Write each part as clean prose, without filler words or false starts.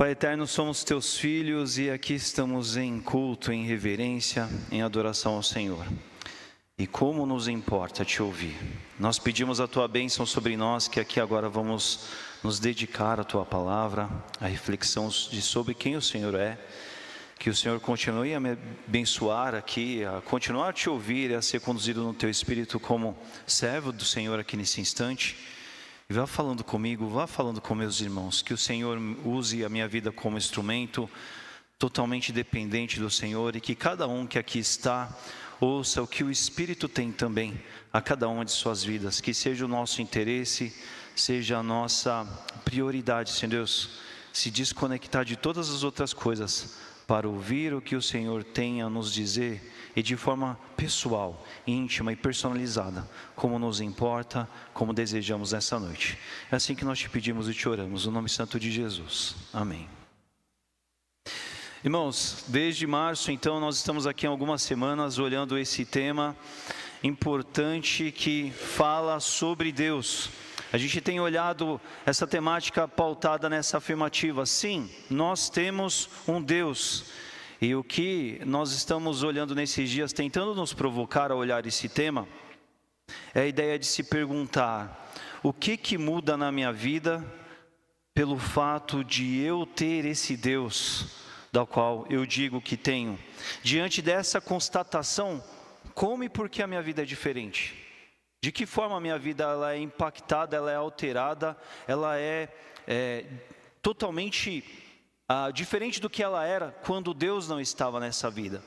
Pai eterno, somos teus filhos e aqui estamos em culto, em reverência, em adoração ao Senhor. E como nos importa te ouvir. Nós pedimos a tua bênção sobre nós, que aqui agora vamos nos dedicar à tua palavra, à reflexão sobre quem o Senhor é. Que o Senhor continue a me abençoar aqui, a continuar a te ouvir e a ser conduzido no teu Espírito como servo do Senhor aqui nesse instante. E vá falando comigo, vá falando com meus irmãos, que o Senhor use a minha vida como instrumento totalmente dependente do Senhor e que cada um que aqui está ouça o que o Espírito tem também a cada uma de suas vidas, que seja o nosso interesse, seja a nossa prioridade, Senhor Deus, se desconectar de todas as outras coisas para ouvir o que o Senhor tem a nos dizer e de forma pessoal, íntima e personalizada, como nos importa, como desejamos nessa noite. É assim que nós te pedimos e te oramos, no nome santo de Jesus. Amém. Irmãos, desde março, então, nós estamos aqui há algumas semanas olhando esse tema importante que fala sobre Deus. A gente tem olhado essa temática pautada nessa afirmativa. Sim, nós temos um Deus. E o que nós estamos olhando nesses dias, tentando nos provocar a olhar esse tema, é a ideia de se perguntar: o que muda na minha vida pelo fato de eu ter esse Deus, da qual eu digo que tenho? Diante dessa constatação, como e por que a minha vida é diferente? De que forma a minha vida ela é impactada, ela é alterada, ela é totalmente diferente do que ela era quando Deus não estava nessa vida.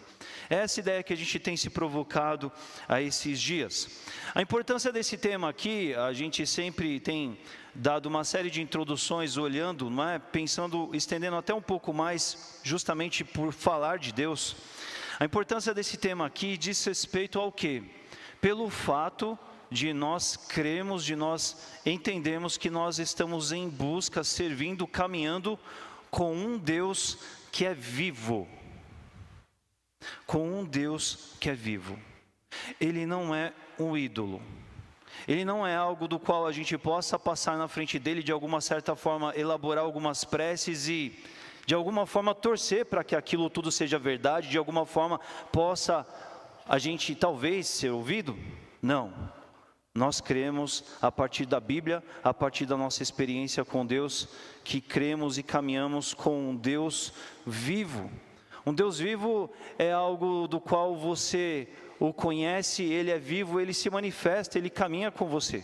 Essa ideia que a gente tem se provocado a esses dias. A importância desse tema aqui, a gente sempre tem dado uma série de introduções olhando, não é? Pensando, estendendo até um pouco mais, justamente por falar de Deus. A importância desse tema aqui diz respeito ao quê? Pelo fato de nós cremos, de nós entendemos que nós estamos em busca, servindo, caminhando com um Deus que é vivo. Com um Deus que é vivo. Ele não é um ídolo. Ele não é algo do qual a gente possa passar na frente dele, de alguma certa forma elaborar algumas preces e de alguma forma torcer para que aquilo tudo seja verdade, de alguma forma possa a gente talvez ser ouvido. Não. Nós cremos a partir da Bíblia, a partir da nossa experiência com Deus, que cremos e caminhamos com um Deus vivo. Um Deus vivo é algo do qual você o conhece, ele é vivo, ele se manifesta, ele caminha com você.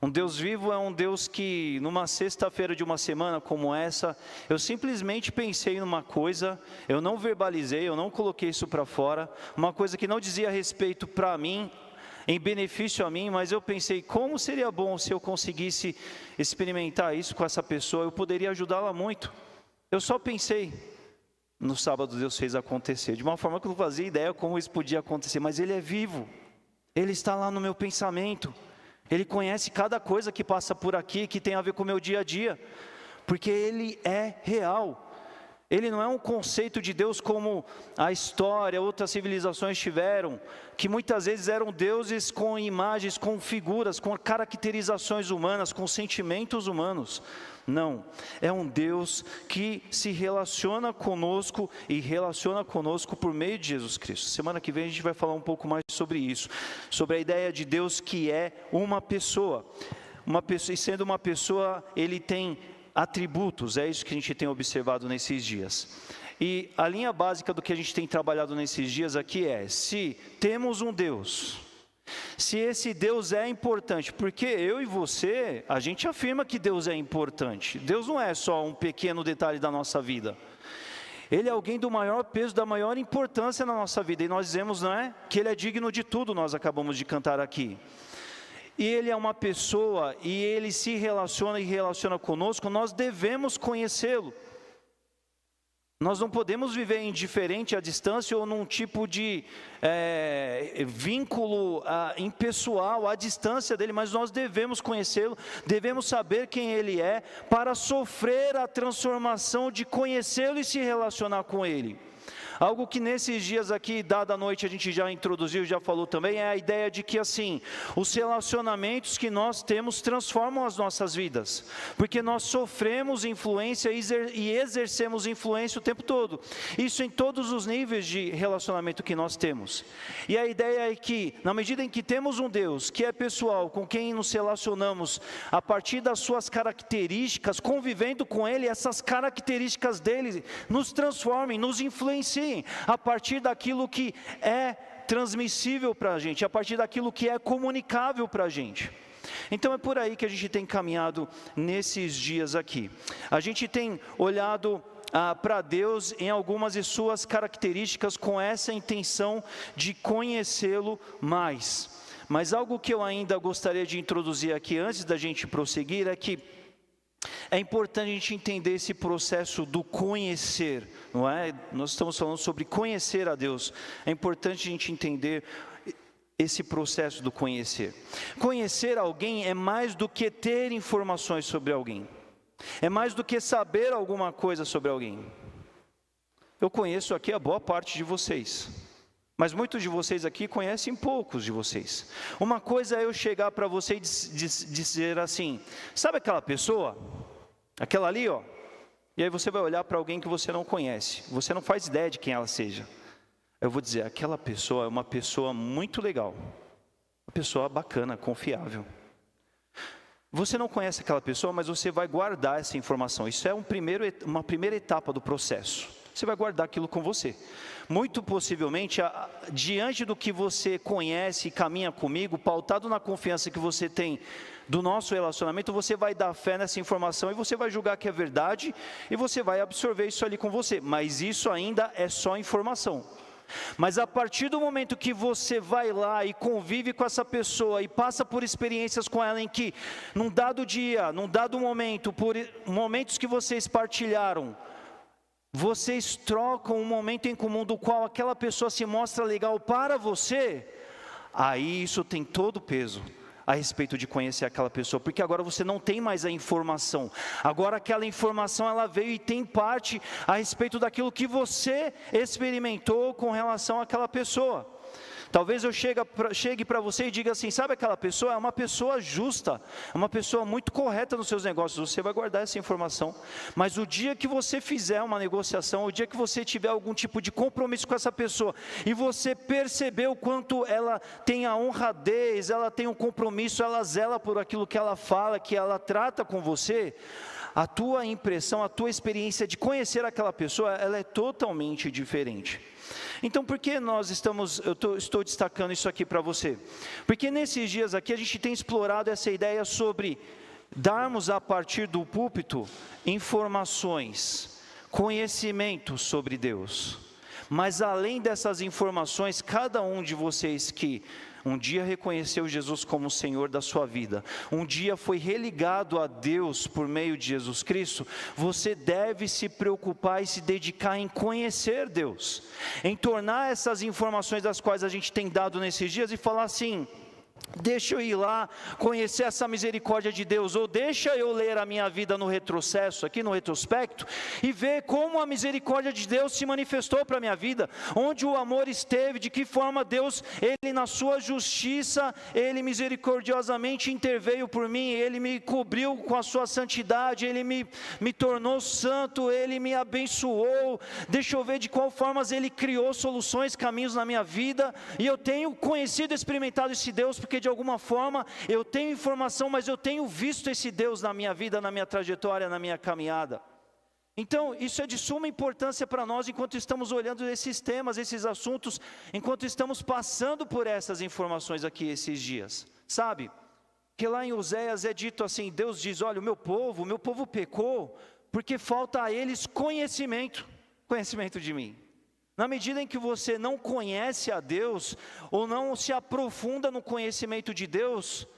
Um Deus vivo é um Deus que, numa sexta-feira de uma semana como essa, eu simplesmente pensei numa coisa, eu não verbalizei, eu não coloquei isso para fora, uma coisa que não dizia respeito para mim, em benefício a mim, mas eu pensei, como seria bom se eu conseguisse experimentar isso com essa pessoa, eu poderia ajudá-la muito. Eu só pensei, no sábado Deus fez acontecer, de uma forma que eu não fazia ideia como isso podia acontecer, mas Ele é vivo, Ele está lá no meu pensamento, Ele conhece cada coisa que passa por aqui, que tem a ver com o meu dia a dia, porque Ele é real. Ele não é um conceito de Deus como a história, outras civilizações tiveram, que muitas vezes eram deuses com imagens, com figuras, com caracterizações humanas, com sentimentos humanos. Não, é um Deus que se relaciona conosco e relaciona conosco por meio de Jesus Cristo. Semana que vem a gente vai falar um pouco mais sobre isso, sobre a ideia de Deus que é uma pessoa, e sendo uma pessoa, Ele tem atributos, é isso que a gente tem observado nesses dias. E a linha básica do que a gente tem trabalhado nesses dias aqui é: se temos um Deus, se esse Deus é importante, porque eu e você, a gente afirma que Deus é importante. Deus não é só um pequeno detalhe da nossa vida. Ele é alguém do maior peso, da maior importância na nossa vida. E nós dizemos, não é? Que Ele é digno de tudo, nós acabamos de cantar aqui. E Ele é uma pessoa, e Ele se relaciona e relaciona conosco, nós devemos conhecê-lo. Nós não podemos viver indiferente à distância ou num tipo de vínculo impessoal à distância dele, mas nós devemos conhecê-lo, devemos saber quem Ele é, para sofrer a transformação de conhecê-lo e se relacionar com Ele. Algo que nesses dias aqui, dada a noite, a gente já introduziu, já falou também, é a ideia de que assim, os relacionamentos que nós temos transformam as nossas vidas, porque nós sofremos influência e exercemos influência o tempo todo, isso em todos os níveis de relacionamento que nós temos. E a ideia é que, na medida em que temos um Deus que é pessoal, com quem nos relacionamos a partir das suas características, convivendo com Ele, essas características dele nos transformem, nos influenciem, a partir daquilo que é transmissível para a gente, a partir daquilo que é comunicável para a gente. Então é por aí que a gente tem caminhado nesses dias aqui. A gente tem olhado para Deus em algumas de suas características com essa intenção de conhecê-lo mais. Mas algo que eu ainda gostaria de introduzir aqui antes da gente prosseguir é que é importante a gente entender esse processo do conhecer, não é? Nós estamos falando sobre conhecer a Deus. É importante a gente entender esse processo do conhecer. Conhecer alguém é mais do que ter informações sobre alguém. É mais do que saber alguma coisa sobre alguém. Eu conheço aqui a boa parte de vocês, mas muitos de vocês aqui conhecem poucos de vocês. Uma coisa é eu chegar para você e dizer assim: sabe aquela pessoa? Aquela ali, ó. E aí você vai olhar para alguém que você não conhece, você não faz ideia de quem ela seja. Eu vou dizer, aquela pessoa é uma pessoa muito legal, uma pessoa bacana, confiável. Você não conhece aquela pessoa, mas você vai guardar essa informação. Isso é uma primeira etapa do processo. Você vai guardar aquilo com você. Muito possivelmente, diante do que você conhece e caminha comigo, pautado na confiança que você tem do nosso relacionamento, você vai dar fé nessa informação e você vai julgar que é verdade e você vai absorver isso ali com você. Mas isso ainda é só informação. Mas a partir do momento que você vai lá e convive com essa pessoa e passa por experiências com ela em que, num dado dia, num dado momento, por momentos que vocês partilharam, vocês trocam um momento em comum do qual aquela pessoa se mostra legal para você, aí isso tem todo o peso a respeito de conhecer aquela pessoa, porque agora você não tem mais a informação, agora aquela informação ela veio e tem parte a respeito daquilo que você experimentou com relação àquela pessoa. Talvez eu chegue para você e diga assim, sabe aquela pessoa? É uma pessoa justa, é uma pessoa muito correta nos seus negócios, você vai guardar essa informação, mas o dia que você fizer uma negociação, o dia que você tiver algum tipo de compromisso com essa pessoa, e você perceber o quanto ela tem a honradez, ela tem um compromisso, ela zela por aquilo que ela fala, que ela trata com você, a tua impressão, a tua experiência de conhecer aquela pessoa, ela é totalmente diferente. Então, por que eu estou destacando isso aqui para você? Porque nesses dias aqui a gente tem explorado essa ideia sobre darmos a partir do púlpito informações, conhecimento sobre Deus. Mas além dessas informações, cada um de vocês que um dia reconheceu Jesus como o Senhor da sua vida, um dia foi religado a Deus por meio de Jesus Cristo, você deve se preocupar e se dedicar em conhecer Deus, em tornar essas informações das quais a gente tem dado nesses dias e falar assim, deixa eu ir lá conhecer essa misericórdia de Deus, ou deixa eu ler a minha vida no retrocesso, aqui no retrospecto, e ver como a misericórdia de Deus se manifestou para a minha vida, onde o amor esteve, de que forma Deus, Ele na sua justiça, Ele misericordiosamente interveio por mim, Ele me cobriu com a sua santidade, Ele me tornou santo, Ele me abençoou, deixa eu ver de qual forma Ele criou soluções, caminhos na minha vida, e eu tenho conhecido e experimentado esse Deus, porque de alguma forma eu tenho informação, mas eu tenho visto esse Deus na minha vida, na minha trajetória, na minha caminhada. Então isso é de suma importância para nós, enquanto estamos olhando esses temas, esses assuntos, enquanto estamos passando por essas informações aqui esses dias, sabe? Que lá em Oséias é dito assim, Deus diz, olha, o meu povo pecou, porque falta a eles conhecimento de mim. Na medida em que você não conhece a Deus, ou não se aprofunda no conhecimento de Deus,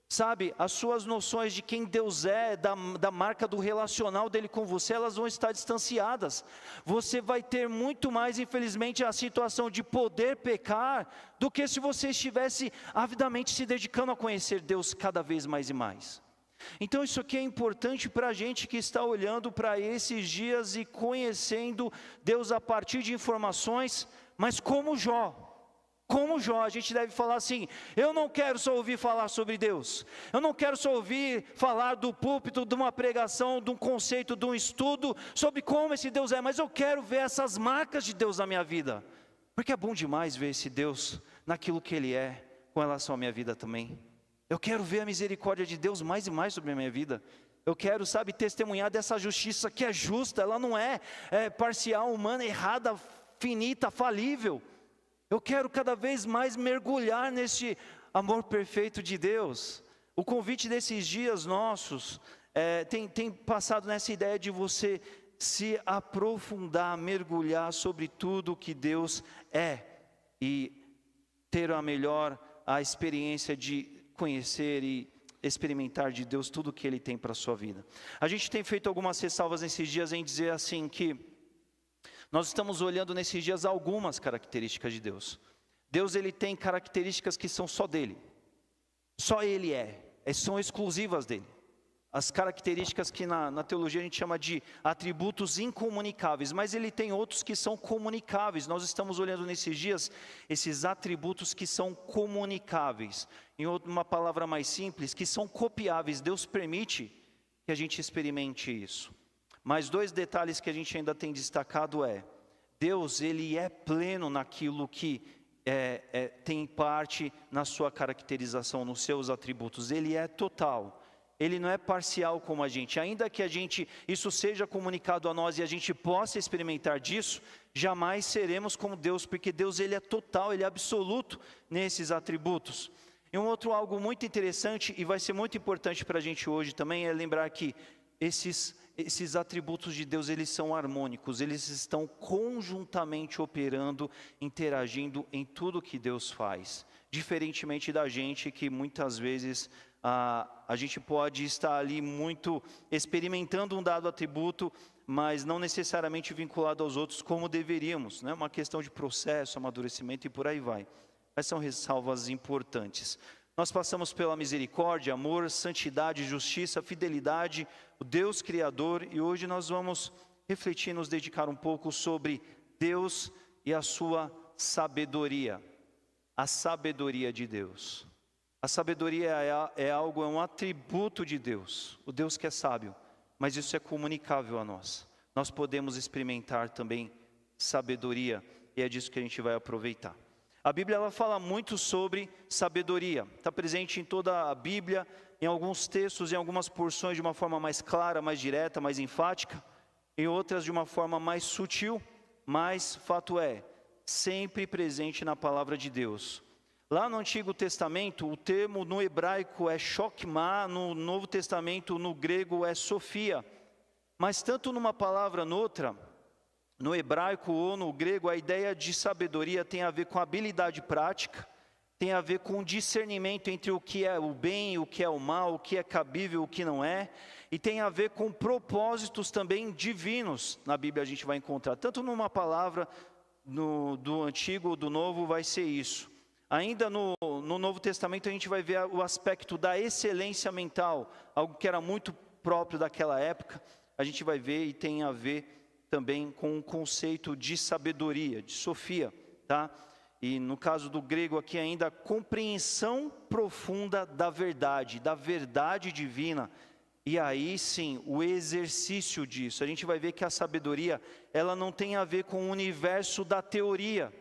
sabe, as suas noções de quem Deus é, da marca do relacional dele com você, elas vão estar distanciadas. Você vai ter muito mais, infelizmente, a situação de poder pecar, do que se você estivesse avidamente se dedicando a conhecer Deus cada vez mais e mais. Então isso aqui é importante para a gente que está olhando para esses dias e conhecendo Deus a partir de informações, mas como Jó, a gente deve falar assim: eu não quero só ouvir falar sobre Deus, eu não quero só ouvir falar do púlpito, de uma pregação, de um conceito, de um estudo sobre como esse Deus é, mas eu quero ver essas marcas de Deus na minha vida, porque é bom demais ver esse Deus naquilo que Ele é com relação à minha vida também. Eu quero ver a misericórdia de Deus mais e mais sobre a minha vida. Eu quero, testemunhar dessa justiça que é justa, ela não é parcial, humana, errada, finita, falível. Eu quero cada vez mais mergulhar nesse amor perfeito de Deus. O convite desses dias nossos tem passado nessa ideia de você se aprofundar, mergulhar sobre tudo que Deus é e ter a experiência de conhecer e experimentar de Deus tudo o que Ele tem para a sua vida. A gente tem feito algumas ressalvas nesses dias em dizer assim que nós estamos olhando nesses dias algumas características de Deus. Deus, Ele tem características que são só dEle. Só Ele são exclusivas dEle. As características que na teologia a gente chama de atributos incomunicáveis, mas Ele tem outros que são comunicáveis. Nós estamos olhando nesses dias esses atributos que são comunicáveis. Em uma palavra mais simples, que são copiáveis. Deus permite que a gente experimente isso. Mas dois detalhes que a gente ainda tem destacado Deus, Ele é pleno naquilo que tem parte na sua caracterização, nos seus atributos. Ele é total. Ele não é parcial como a gente. Ainda que isso seja comunicado a nós e a gente possa experimentar disso, jamais seremos como Deus, porque Deus, Ele é total, Ele é absoluto nesses atributos. E algo muito interessante, e vai ser muito importante para a gente hoje também, é lembrar que esses atributos de Deus, eles são harmônicos, eles estão conjuntamente operando, interagindo em tudo que Deus faz. Diferentemente da gente, que muitas vezes a gente pode estar ali muito experimentando um dado atributo, mas não necessariamente vinculado aos outros como deveríamos, né? Uma questão de processo, amadurecimento e por aí vai. Essas são ressalvas importantes. Nós passamos pela misericórdia, amor, santidade, justiça, fidelidade, o Deus Criador, e hoje nós vamos refletir, nos dedicar um pouco sobre Deus e a sua sabedoria. A sabedoria de Deus. A sabedoria é um atributo de Deus, o Deus que é sábio, mas isso é comunicável a nós. Nós podemos experimentar também sabedoria, e é disso que a gente vai aproveitar. A Bíblia, ela fala muito sobre sabedoria, está presente em toda a Bíblia, em alguns textos, em algumas porções de uma forma mais clara, mais direta, mais enfática, em outras de uma forma mais sutil, mas fato sempre presente na palavra de Deus. Lá no Antigo Testamento, o termo no hebraico é chokmah, no Novo Testamento, no grego é sofia. Mas tanto numa palavra noutra, no hebraico ou no grego, a ideia de sabedoria tem a ver com habilidade prática, tem a ver com discernimento entre o que é o bem, o que é o mal, o que é cabível, o que não é, e tem a ver com propósitos também divinos. Na Bíblia a gente vai encontrar, tanto numa palavra do Antigo ou do Novo vai ser isso. Ainda no Novo Testamento a gente vai ver o aspecto da excelência mental, algo que era muito próprio daquela época. A gente vai ver e tem a ver também com o conceito de sabedoria, de sofia, tá? E no caso do grego aqui ainda, a compreensão profunda da verdade divina. E aí sim, o exercício disso. A gente vai ver que a sabedoria, ela não tem a ver com o universo da teoria,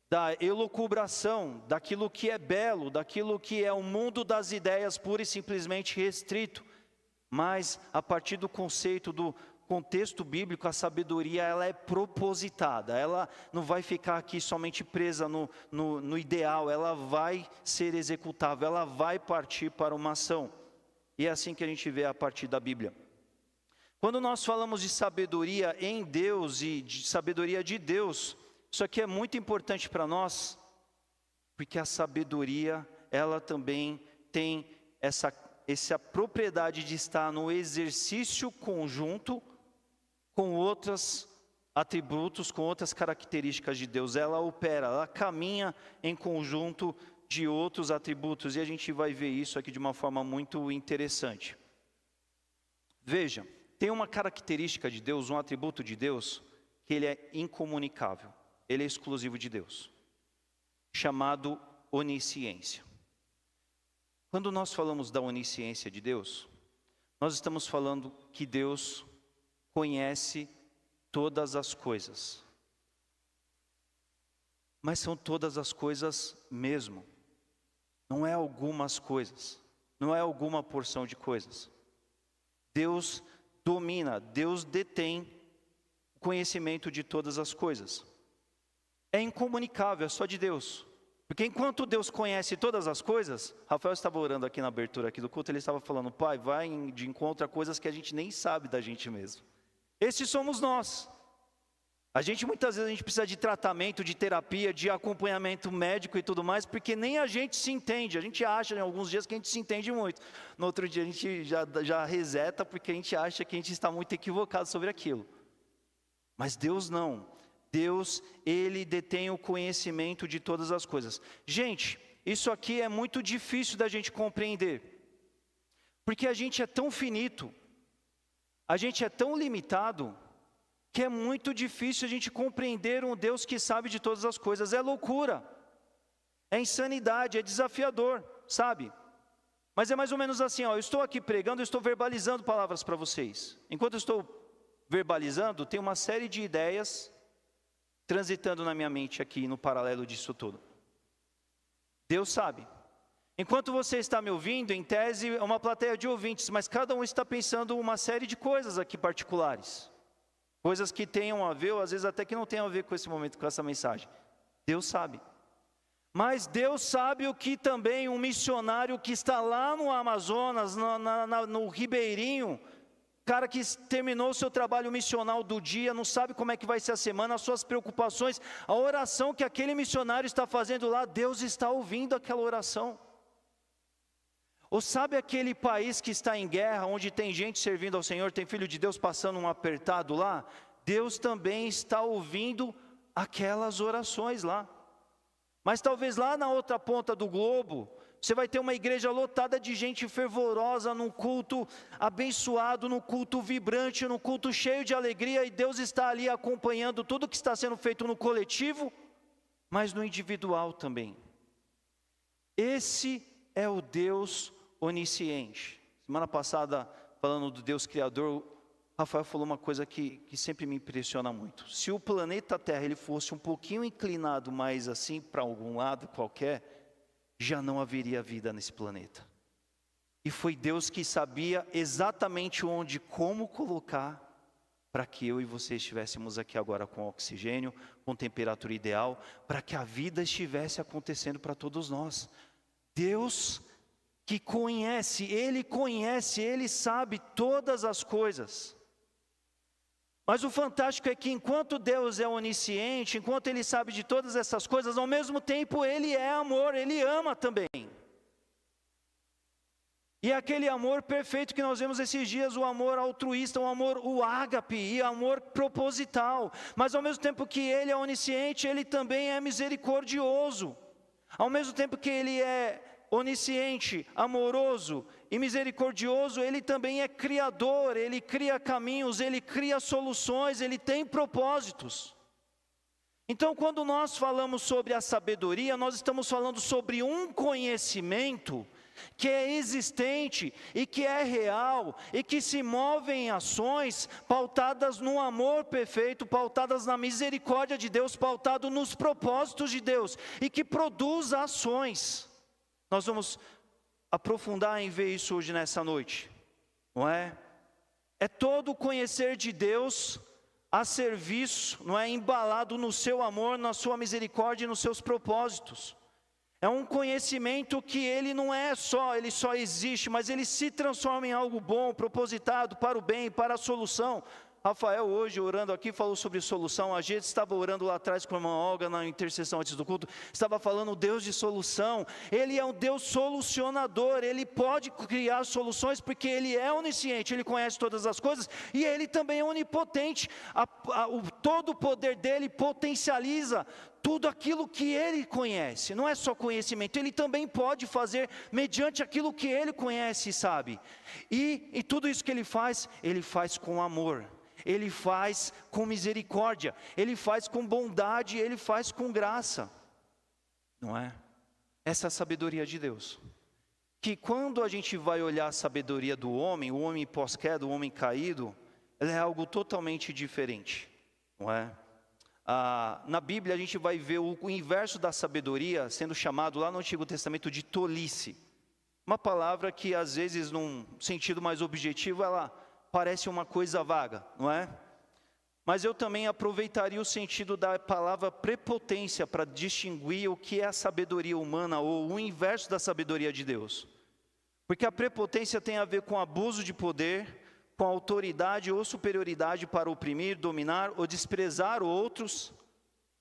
da elucubração, daquilo que é belo, daquilo que é o mundo das ideias pura e simplesmente restrito. Mas a partir do conceito do contexto bíblico, a sabedoria, ela é propositada, ela não vai ficar aqui somente presa no ideal, ela vai ser executável, ela vai partir para uma ação. E é assim que a gente vê a partir da Bíblia. Quando nós falamos de sabedoria em Deus e de sabedoria de Deus, isso aqui é muito importante para nós, porque a sabedoria, ela também tem essa propriedade de estar no exercício conjunto com outros atributos, com outras características de Deus. Ela opera, ela caminha em conjunto de outros atributos, e a gente vai ver isso aqui de uma forma muito interessante. Veja, tem uma característica de Deus, um atributo de Deus, que ele é incomunicável, ele é exclusivo de Deus, chamado onisciência. Quando nós falamos da onisciência de Deus, nós estamos falando que Deus conhece todas as coisas. Mas são todas as coisas mesmo. Não é algumas coisas, não é alguma porção de coisas. Deus domina, Deus detém o conhecimento de todas as coisas. É incomunicável, é só de Deus. Porque enquanto Deus conhece todas as coisas, Rafael estava orando aqui na abertura aqui do culto, ele estava falando, Pai, vai de encontro a coisas que a gente nem sabe da gente mesmo. Esses somos nós. A gente muitas vezes precisa de tratamento, de terapia, de acompanhamento médico e tudo mais, porque nem a gente se entende. A gente acha em alguns dias que a gente se entende muito. No outro dia a gente já reseta porque a gente acha que a gente está muito equivocado sobre aquilo. Mas Deus não. Deus, Ele detém o conhecimento de todas as coisas. Gente, isso aqui é muito difícil da gente compreender. Porque a gente é tão finito, a gente é tão limitado, que é muito difícil a gente compreender um Deus que sabe de todas as coisas. É loucura, é insanidade, é desafiador, sabe? Mas é mais ou menos assim, ó, eu estou aqui pregando, eu estou verbalizando palavras para vocês. Enquanto eu estou verbalizando, tem uma série de ideias transitando na minha mente aqui no paralelo disso tudo. Deus sabe. Enquanto você está me ouvindo, em tese é uma plateia de ouvintes, mas cada um está pensando uma série de coisas aqui particulares. Coisas que tenham a ver, ou às vezes até que não tenham a ver com esse momento, com essa mensagem. Deus sabe. Mas Deus sabe o que também um missionário que está lá no Amazonas, no Ribeirinho, cara que terminou o seu trabalho missional do dia, não sabe como é que vai ser a semana, as suas preocupações, a oração que aquele missionário está fazendo lá, Deus está ouvindo aquela oração. Ou sabe aquele país que está em guerra, onde tem gente servindo ao Senhor, tem filho de Deus passando um apertado lá? Deus também está ouvindo aquelas orações lá. Mas talvez lá na outra ponta do globo, você vai ter uma igreja lotada de gente fervorosa, num culto abençoado, num culto vibrante, num culto cheio de alegria, e Deus está ali acompanhando tudo que está sendo feito no coletivo, mas no individual também. Esse é o Deus onisciente. Semana passada, falando do Deus Criador, Rafael falou uma coisa que sempre me impressiona muito. Se o planeta Terra ele fosse um pouquinho inclinado mais assim para algum lado qualquer, já não haveria vida nesse planeta. E foi Deus que sabia exatamente onde, como colocar, para que eu e você estivéssemos aqui agora com oxigênio, com temperatura ideal, para que a vida estivesse acontecendo para todos nós. Deus que conhece, Ele sabe todas as coisas. Mas o fantástico é que enquanto Deus é onisciente, enquanto Ele sabe de todas essas coisas, ao mesmo tempo Ele é amor, Ele ama também. E aquele amor perfeito que nós vemos esses dias, o amor altruísta, o ágape, e amor proposital. Mas ao mesmo tempo que Ele é onisciente, Ele também é misericordioso. Ao mesmo tempo que Ele é onisciente, amoroso e misericordioso, Ele também é criador, Ele cria caminhos, Ele cria soluções, Ele tem propósitos. Então, quando nós falamos sobre a sabedoria, nós estamos falando sobre um conhecimento que é existente e que é real e que se move em ações pautadas no amor perfeito, pautadas na misericórdia de Deus, pautado nos propósitos de Deus e que produz ações. Nós vamos aprofundar em ver isso hoje nessa noite, não é? É todo o conhecer de Deus a serviço, não é? Embalado no seu amor, na sua misericórdia e nos seus propósitos. É um conhecimento que ele não é só, ele só existe, mas ele se transforma em algo bom, propositado para o bem, para a solução. Rafael hoje orando aqui falou sobre solução. A gente estava orando lá atrás com a irmã Olga na intercessão antes do culto, estava falando Deus de solução. Ele é um Deus solucionador, Ele pode criar soluções porque Ele é onisciente, Ele conhece todas as coisas e Ele também é onipotente. Todo o poder dEle potencializa tudo aquilo que ele conhece. Não é só conhecimento, ele também pode fazer mediante aquilo que ele conhece e sabe. E tudo isso que ele faz com amor, ele faz com misericórdia, ele faz com bondade, ele faz com graça. Não é? Essa é a sabedoria de Deus. Que quando a gente vai olhar a sabedoria do homem, o homem pós-queda, o homem caído, ela é algo totalmente diferente. Não é? Na Bíblia a gente vai ver o inverso da sabedoria sendo chamado lá no Antigo Testamento de tolice. Uma palavra que às vezes num sentido mais objetivo ela parece uma coisa vaga, não é? Mas eu também aproveitaria o sentido da palavra prepotência para distinguir o que é a sabedoria humana ou o inverso da sabedoria de Deus. Porque a prepotência tem a ver com abuso de poder, com autoridade ou superioridade para oprimir, dominar ou desprezar outros,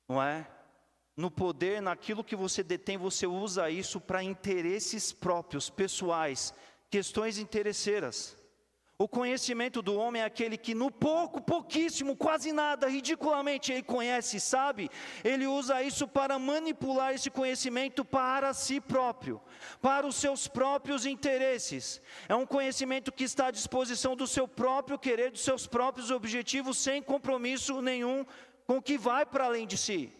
não é? No poder, naquilo que você detém, você usa isso para interesses próprios, pessoais, questões interesseiras. O conhecimento do homem é aquele que no pouquíssimo, quase nada, ridiculamente ele conhece e sabe, ele usa isso para manipular esse conhecimento para si próprio, para os seus próprios interesses. É um conhecimento que está à disposição do seu próprio querer, dos seus próprios objetivos, sem compromisso nenhum com o que vai para além de si.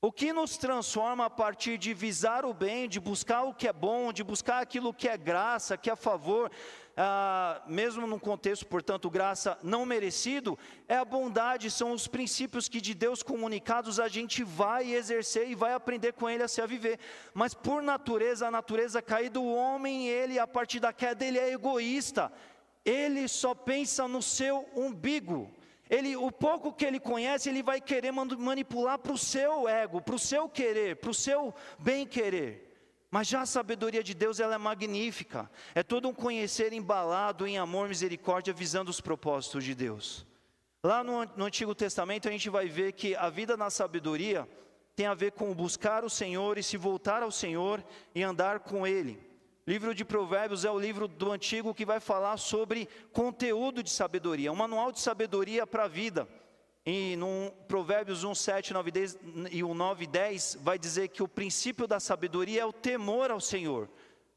O que nos transforma a partir de visar o bem, de buscar o que é bom, de buscar aquilo que é graça, que é a favor, mesmo num contexto, portanto, graça não merecido, é a bondade, são os princípios que de Deus comunicados a gente vai exercer e vai aprender com ele a se viver. Mas por natureza, a natureza caída, o homem, ele a partir da queda, ele é egoísta, ele só pensa no seu umbigo. O pouco que ele conhece, ele vai querer manipular para o seu ego, para o seu querer, para o seu bem-querer. Mas já a sabedoria de Deus, ela é magnífica. É todo um conhecer embalado em amor, misericórdia, visando os propósitos de Deus. Lá no Antigo Testamento, a gente vai ver que a vida na sabedoria tem a ver com buscar o Senhor e se voltar ao Senhor e andar com Ele. Livro de Provérbios é o livro do Antigo que vai falar sobre conteúdo de sabedoria, um manual de sabedoria para a vida. E no Provérbios 1, 7, 9, 10 e 9, 10 vai dizer que o princípio da sabedoria é o temor ao Senhor.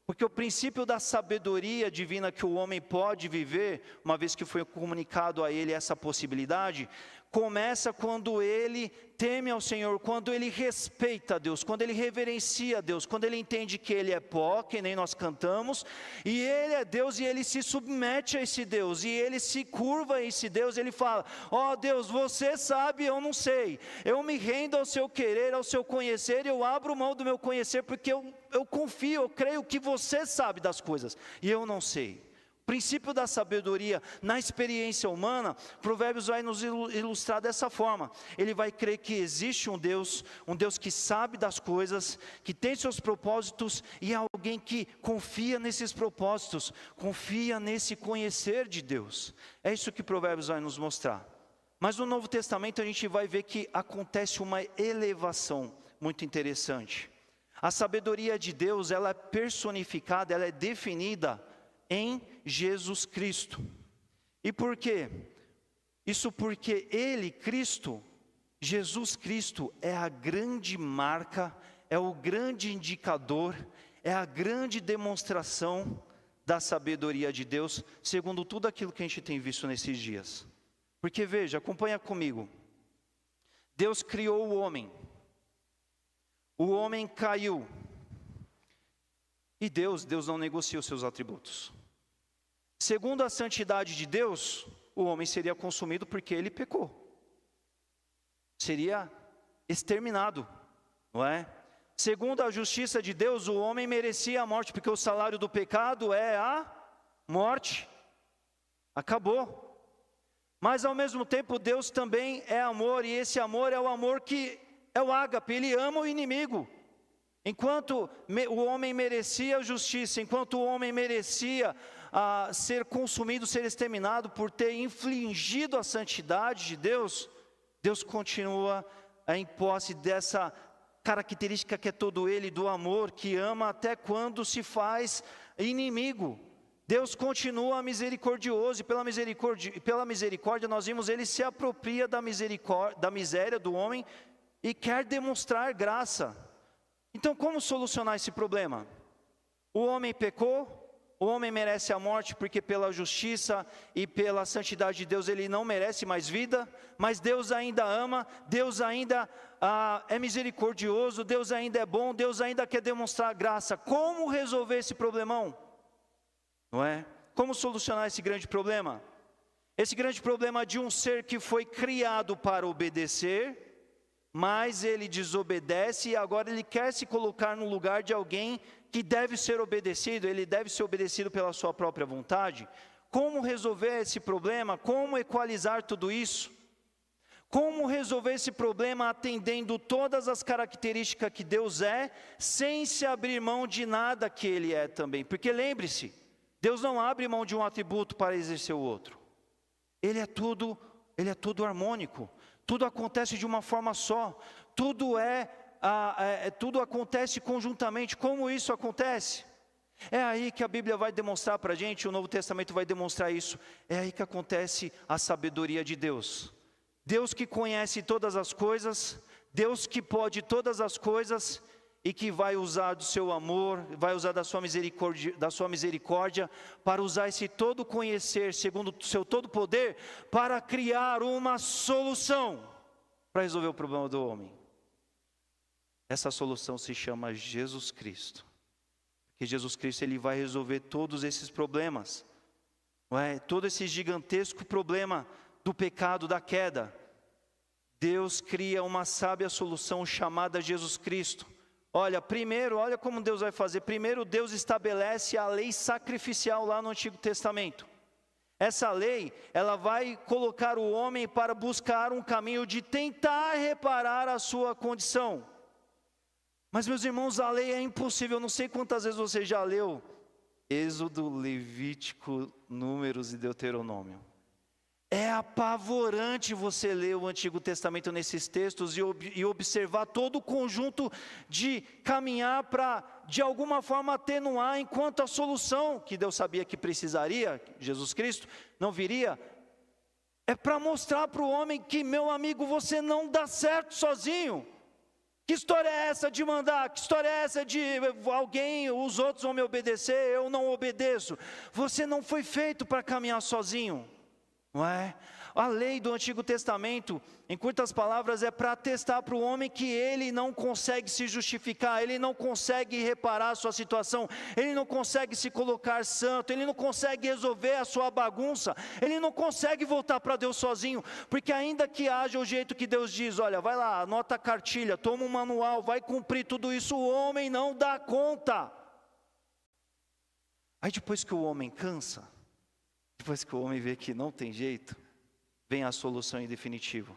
Porque o princípio da sabedoria divina que o homem pode viver, uma vez que foi comunicado a ele essa possibilidade, começa quando ele teme ao Senhor, quando ele respeita a Deus, quando ele reverencia a Deus, quando ele entende que ele é pó, que nem nós cantamos, e ele é Deus e ele se submete a esse Deus, e ele se curva a esse Deus, ele fala, ó Deus, você sabe, eu não sei, eu me rendo ao seu querer, ao seu conhecer, eu abro mão do meu conhecer, porque eu confio, eu creio que você sabe das coisas, e eu não sei. Princípio da sabedoria na experiência humana, Provérbios vai nos ilustrar dessa forma. Ele vai crer que existe um Deus que sabe das coisas, que tem seus propósitos e é alguém que confia nesses propósitos, confia nesse conhecer de Deus. É isso que Provérbios vai nos mostrar. Mas no Novo Testamento a gente vai ver que acontece uma elevação muito interessante. A sabedoria de Deus, ela é personificada, ela é definida em Jesus Cristo. E por quê? Isso porque Ele, Cristo, Jesus Cristo é a grande marca, é o grande indicador, é a grande demonstração da sabedoria de Deus, segundo tudo aquilo que a gente tem visto nesses dias. Porque veja, acompanha comigo. Deus criou o homem caiu, e Deus não negocia os seus atributos. Segundo a santidade de Deus, o homem seria consumido porque ele pecou. Seria exterminado, não é? Segundo a justiça de Deus, o homem merecia a morte, porque o salário do pecado é a morte. Acabou. Mas ao mesmo tempo, Deus também é amor, e esse amor é o amor que é o ágape, ele ama o inimigo. Enquanto o homem merecia justiça, enquanto o homem merecia ser consumido, ser exterminado por ter infligido a santidade de Deus, Deus continua em posse dessa característica que é todo ele, do amor, que ama até quando se faz inimigo. Deus continua misericordioso, e pela misericórdia nós vimos, ele se apropria da miséria do homem, e quer demonstrar graça. Então, como solucionar esse problema? O homem pecou, o homem merece a morte porque pela justiça e pela santidade de Deus ele não merece mais vida, mas Deus ainda ama, Deus ainda é misericordioso, Deus ainda é bom, Deus ainda quer demonstrar graça. Como resolver esse problemão? Não é? Como solucionar esse grande problema? Esse grande problema de um ser que foi criado para obedecer, mas ele desobedece e agora ele quer se colocar no lugar de alguém que deve ser obedecido, ele deve ser obedecido pela sua própria vontade. Como resolver esse problema? Como equalizar tudo isso? Como resolver esse problema atendendo todas as características que Deus é, sem se abrir mão de nada que Ele é também? Porque lembre-se, Deus não abre mão de um atributo para exercer o outro. Ele é tudo harmônico, tudo acontece de uma forma só, tudo acontece conjuntamente. Como isso acontece? É aí que a Bíblia vai demonstrar para a gente, o Novo Testamento vai demonstrar isso. É aí que acontece a sabedoria de Deus. Deus que conhece todas as coisas, Deus que pode todas as coisas e que vai usar do seu amor, vai usar da sua misericórdia para usar esse todo conhecer, segundo o seu todo poder, para criar uma solução para resolver o problema do homem. Essa solução se chama Jesus Cristo. Porque Jesus Cristo ele vai resolver todos esses problemas. Não é? Todo esse gigantesco problema do pecado, da queda. Deus cria uma sábia solução chamada Jesus Cristo. Olha como Deus vai fazer. Primeiro Deus estabelece a lei sacrificial lá no Antigo Testamento. Essa lei, ela vai colocar o homem para buscar um caminho de tentar reparar a sua condição. Mas meus irmãos, a lei é impossível. Eu não sei quantas vezes você já leu Êxodo, Levítico, Números e Deuteronômio. É apavorante você ler o Antigo Testamento nesses textos e observar todo o conjunto de caminhar para, de alguma forma, atenuar, enquanto a solução que Deus sabia que precisaria, Jesus Cristo, não viria, é para mostrar para o homem que, meu amigo, você não dá certo sozinho. Que história é essa de mandar? Que história é essa de os outros vão me obedecer, eu não obedeço? Você não foi feito para caminhar sozinho. Não é? A lei do Antigo Testamento, em curtas palavras, é para atestar para o homem que ele não consegue se justificar, ele não consegue reparar a sua situação, ele não consegue se colocar santo, ele não consegue resolver a sua bagunça, ele não consegue voltar para Deus sozinho, porque ainda que haja o jeito que Deus diz, olha, vai lá, anota a cartilha, toma um manual, vai cumprir tudo isso, o homem não dá conta. Aí depois que o homem cansa, depois que o homem vê que não tem jeito, vem a solução em definitivo.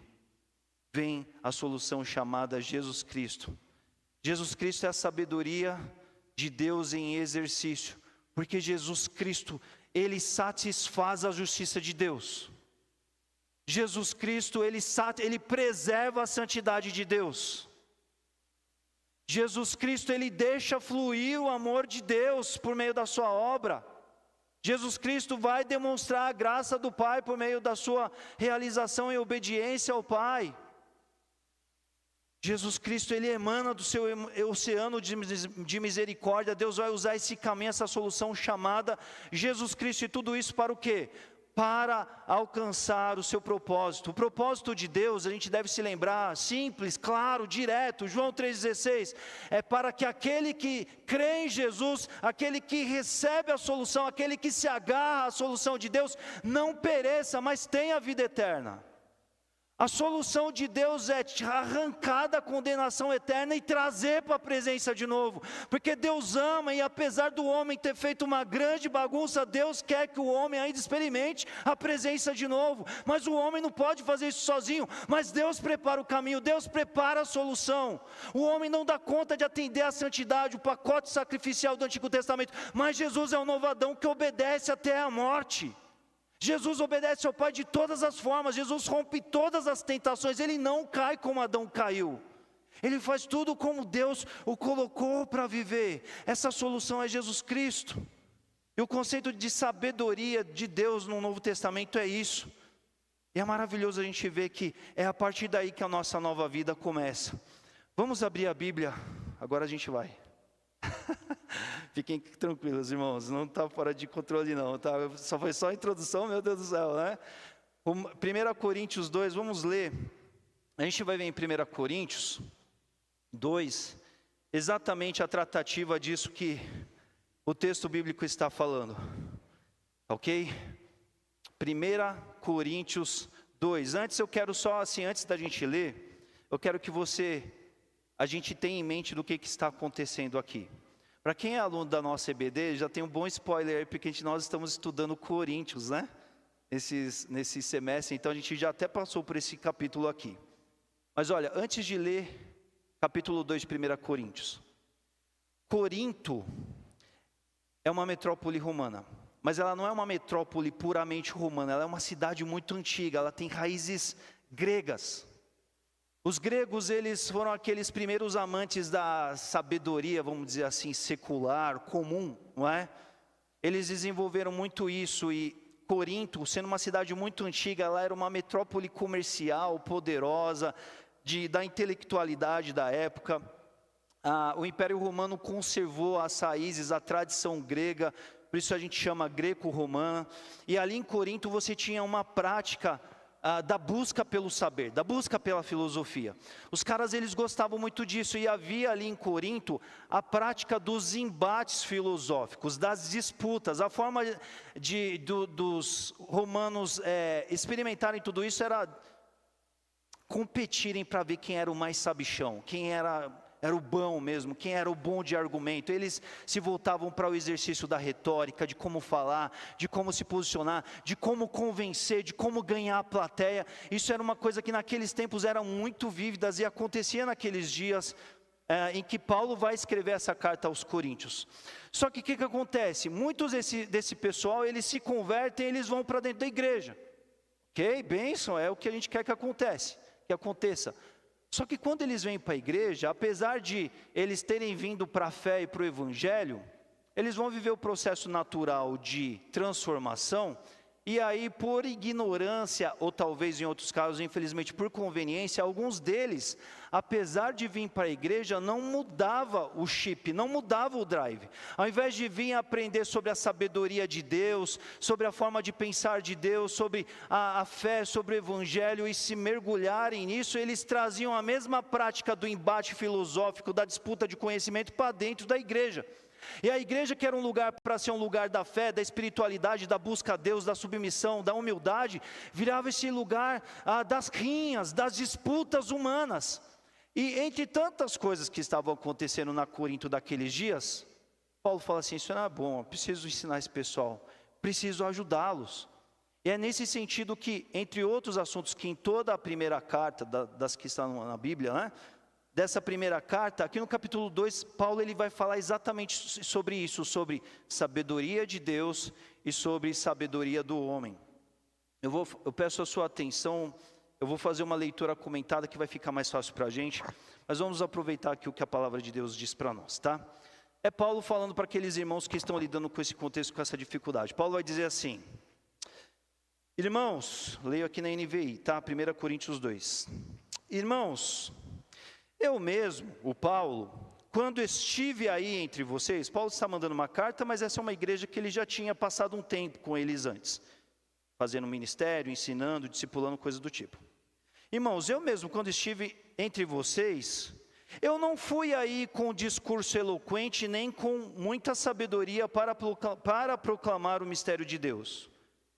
Vem a solução chamada Jesus Cristo. Jesus Cristo é a sabedoria de Deus em exercício. Porque Jesus Cristo, Ele satisfaz a justiça de Deus. Jesus Cristo, Ele preserva a santidade de Deus. Jesus Cristo, Ele deixa fluir o amor de Deus por meio da sua obra. Jesus Cristo vai demonstrar a graça do Pai por meio da sua realização em obediência ao Pai. Jesus Cristo, Ele emana do seu oceano de misericórdia. Deus vai usar esse caminho, essa solução chamada Jesus Cristo. E tudo isso para o quê? Para alcançar o seu propósito. O propósito de Deus, a gente deve se lembrar, simples, claro, direto. João 3,16, é para que aquele que crê em Jesus, aquele que recebe a solução, aquele que se agarra à solução de Deus, não pereça, mas tenha vida eterna. A solução de Deus é arrancar da condenação eterna e trazer para a presença de novo, porque Deus ama, e apesar do homem ter feito uma grande bagunça, Deus quer que o homem ainda experimente a presença de novo, mas o homem não pode fazer isso sozinho, mas Deus prepara o caminho, Deus prepara a solução. O homem não dá conta de atender à santidade, o pacote sacrificial do Antigo Testamento, mas Jesus é o novo Adão que obedece até a morte. Jesus obedece ao Pai de todas as formas, Jesus rompe todas as tentações, Ele não cai como Adão caiu, Ele faz tudo como Deus o colocou para viver. Essa solução é Jesus Cristo. E o conceito de sabedoria de Deus no Novo Testamento é isso. E é maravilhoso a gente ver que é a partir daí que a nossa nova vida começa. Vamos abrir a Bíblia, agora a gente vai. Fiquem tranquilos, irmãos, não está fora de controle não, tá? Foi só a introdução, meu Deus do céu, né? 1 Coríntios 2, vamos ler. A gente vai ver em 1 Coríntios 2, exatamente a tratativa disso que o texto bíblico está falando, ok? 1 Coríntios 2, antes eu quero só assim, antes da gente ler, eu quero que a gente tenha em mente do que está acontecendo aqui. Para quem é aluno da nossa EBD, já tem um bom spoiler aí, porque nós estamos estudando Coríntios, né? Nesse semestre, então a gente já até passou por esse capítulo aqui. Mas olha, antes de ler capítulo 2 de 1 Coríntios. Corinto é uma metrópole romana, mas ela não é uma metrópole puramente romana, ela é uma cidade muito antiga, ela tem raízes gregas. Os gregos, eles foram aqueles primeiros amantes da sabedoria, vamos dizer assim, secular, comum, não é? Eles desenvolveram muito isso e Corinto, sendo uma cidade muito antiga, ela era uma metrópole comercial, poderosa, da intelectualidade da época. O Império Romano conservou as raízes, a tradição grega, por isso a gente chama greco-romana. E ali em Corinto você tinha uma prática da busca pelo saber, da busca pela filosofia. Os caras, eles gostavam muito disso, e havia ali em Corinto a prática dos embates filosóficos, das disputas. A forma dos romanos experimentarem tudo isso era competirem para ver quem era o mais sabichão, quem era o bom mesmo, quem era o bom de argumento. Eles se voltavam para o exercício da retórica, de como falar, de como se posicionar, de como convencer, de como ganhar a plateia. Isso era uma coisa que naqueles tempos eram muito vívidas e acontecia naqueles dias em que Paulo vai escrever essa carta aos Coríntios. Só que o que acontece? Muitos desse pessoal, eles se convertem, eles vão para dentro da igreja. Ok? Bênção, é o que a gente quer que aconteça. Só que quando eles vêm para a igreja, apesar de eles terem vindo para a fé e para o evangelho, eles vão viver o processo natural de transformação, e aí por ignorância, ou talvez em outros casos, infelizmente por conveniência, alguns deles, apesar de vir para a igreja, não mudava o chip, não mudava o drive. Ao invés de vir aprender sobre a sabedoria de Deus, sobre a forma de pensar de Deus, sobre a fé, sobre o evangelho, e se mergulharem nisso, eles traziam a mesma prática do embate filosófico, da disputa de conhecimento para dentro da igreja. E a igreja, que era um lugar para ser um lugar da fé, da espiritualidade, da busca a Deus, da submissão, da humildade, virava esse lugar das rinhas, das disputas humanas. E entre tantas coisas que estavam acontecendo na Corinto daqueles dias, Paulo fala assim: isso não é bom, eu preciso ensinar esse pessoal, preciso ajudá-los. E é nesse sentido que, entre outros assuntos que em toda a primeira carta, das que estão na Bíblia, né? Dessa primeira carta, aqui no capítulo 2, Paulo ele vai falar exatamente sobre isso, sobre sabedoria de Deus e sobre sabedoria do homem. Eu peço a sua atenção, eu vou fazer uma leitura comentada que vai ficar mais fácil para a gente, mas vamos aproveitar aqui o que a palavra de Deus diz para nós, tá? É Paulo falando para aqueles irmãos que estão lidando com esse contexto, com essa dificuldade. Paulo vai dizer assim: irmãos, leio aqui na NVI, tá? 1 Coríntios 2. Irmãos, eu mesmo, o Paulo, quando estive aí entre vocês, Paulo está mandando uma carta, mas essa é uma igreja que ele já tinha passado um tempo com eles antes, fazendo ministério, ensinando, discipulando, coisas do tipo. Irmãos, eu mesmo, quando estive entre vocês, eu não fui aí com discurso eloquente, nem com muita sabedoria para proclamar o mistério de Deus.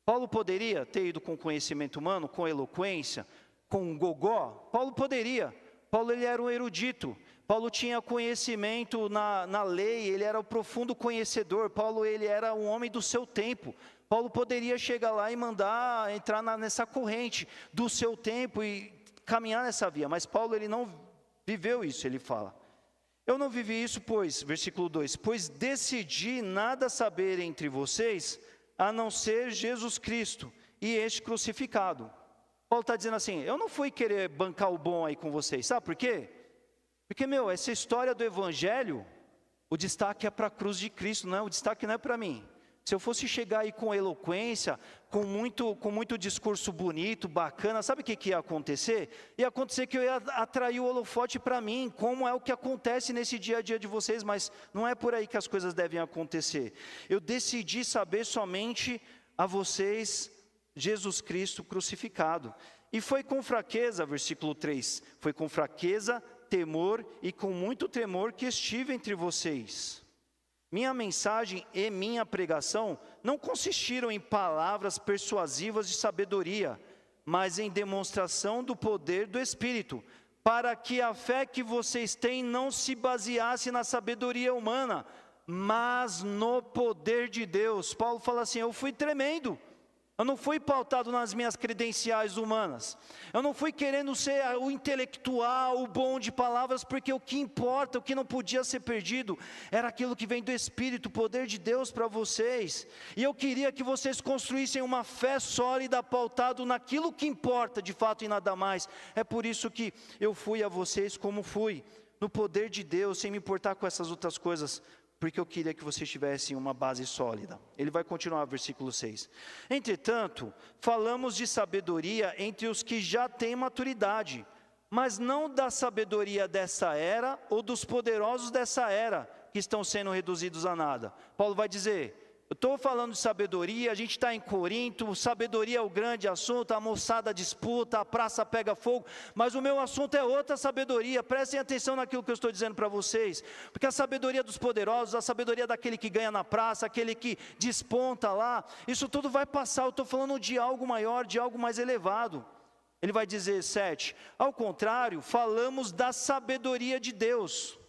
Paulo poderia ter ido com conhecimento humano, com eloquência, com gogó? Paulo poderia. Paulo, ele era um erudito. Paulo tinha conhecimento na lei, ele era um profundo conhecedor. Paulo, ele era um homem do seu tempo. Paulo poderia chegar lá e mandar entrar nessa corrente do seu tempo e caminhar nessa via. Mas Paulo, ele não viveu isso, ele fala. Eu não vivi isso, pois, versículo 2, pois decidi nada saber entre vocês, a não ser Jesus Cristo e este crucificado. Paulo está dizendo assim: eu não fui querer bancar o bom aí com vocês, sabe por quê? Porque, essa história do evangelho, o destaque é para a cruz de Cristo, o destaque não é para mim. Se eu fosse chegar aí com eloquência, com muito discurso bonito, bacana, sabe o que ia acontecer? Ia acontecer que eu ia atrair o holofote para mim, como é o que acontece nesse dia a dia de vocês, mas não é por aí que as coisas devem acontecer. Eu decidi saber somente a vocês Jesus Cristo crucificado. E foi com fraqueza, versículo 3, foi com fraqueza, temor e com muito temor que estive entre vocês. Minha mensagem e minha pregação não consistiram em palavras persuasivas de sabedoria, mas em demonstração do poder do Espírito, para que a fé que vocês têm não se baseasse na sabedoria humana, mas no poder de Deus. Paulo fala assim, eu fui tremendo. Eu não fui pautado nas minhas credenciais humanas. Eu não fui querendo ser o intelectual, o bom de palavras, porque o que importa, o que não podia ser perdido, era aquilo que vem do Espírito, o poder de Deus para vocês. E eu queria que vocês construíssem uma fé sólida, pautado naquilo que importa, de fato e nada mais. É por isso que eu fui a vocês como fui, no poder de Deus, sem me importar com essas outras coisas, porque eu queria que vocês tivessem uma base sólida. Ele vai continuar, versículo 6. Entretanto, falamos de sabedoria entre os que já têm maturidade, mas não da sabedoria dessa era ou dos poderosos dessa era, que estão sendo reduzidos a nada. Paulo vai dizer, eu estou falando de sabedoria, a gente está em Corinto, sabedoria é o grande assunto, a moçada disputa, a praça pega fogo, mas o meu assunto é outra sabedoria. Prestem atenção naquilo que eu estou dizendo para vocês, porque a sabedoria dos poderosos, a sabedoria daquele que ganha na praça, aquele que desponta lá, isso tudo vai passar. Eu estou falando de algo maior, de algo mais elevado. Ele vai dizer, 7, ao contrário, falamos da sabedoria de Deus,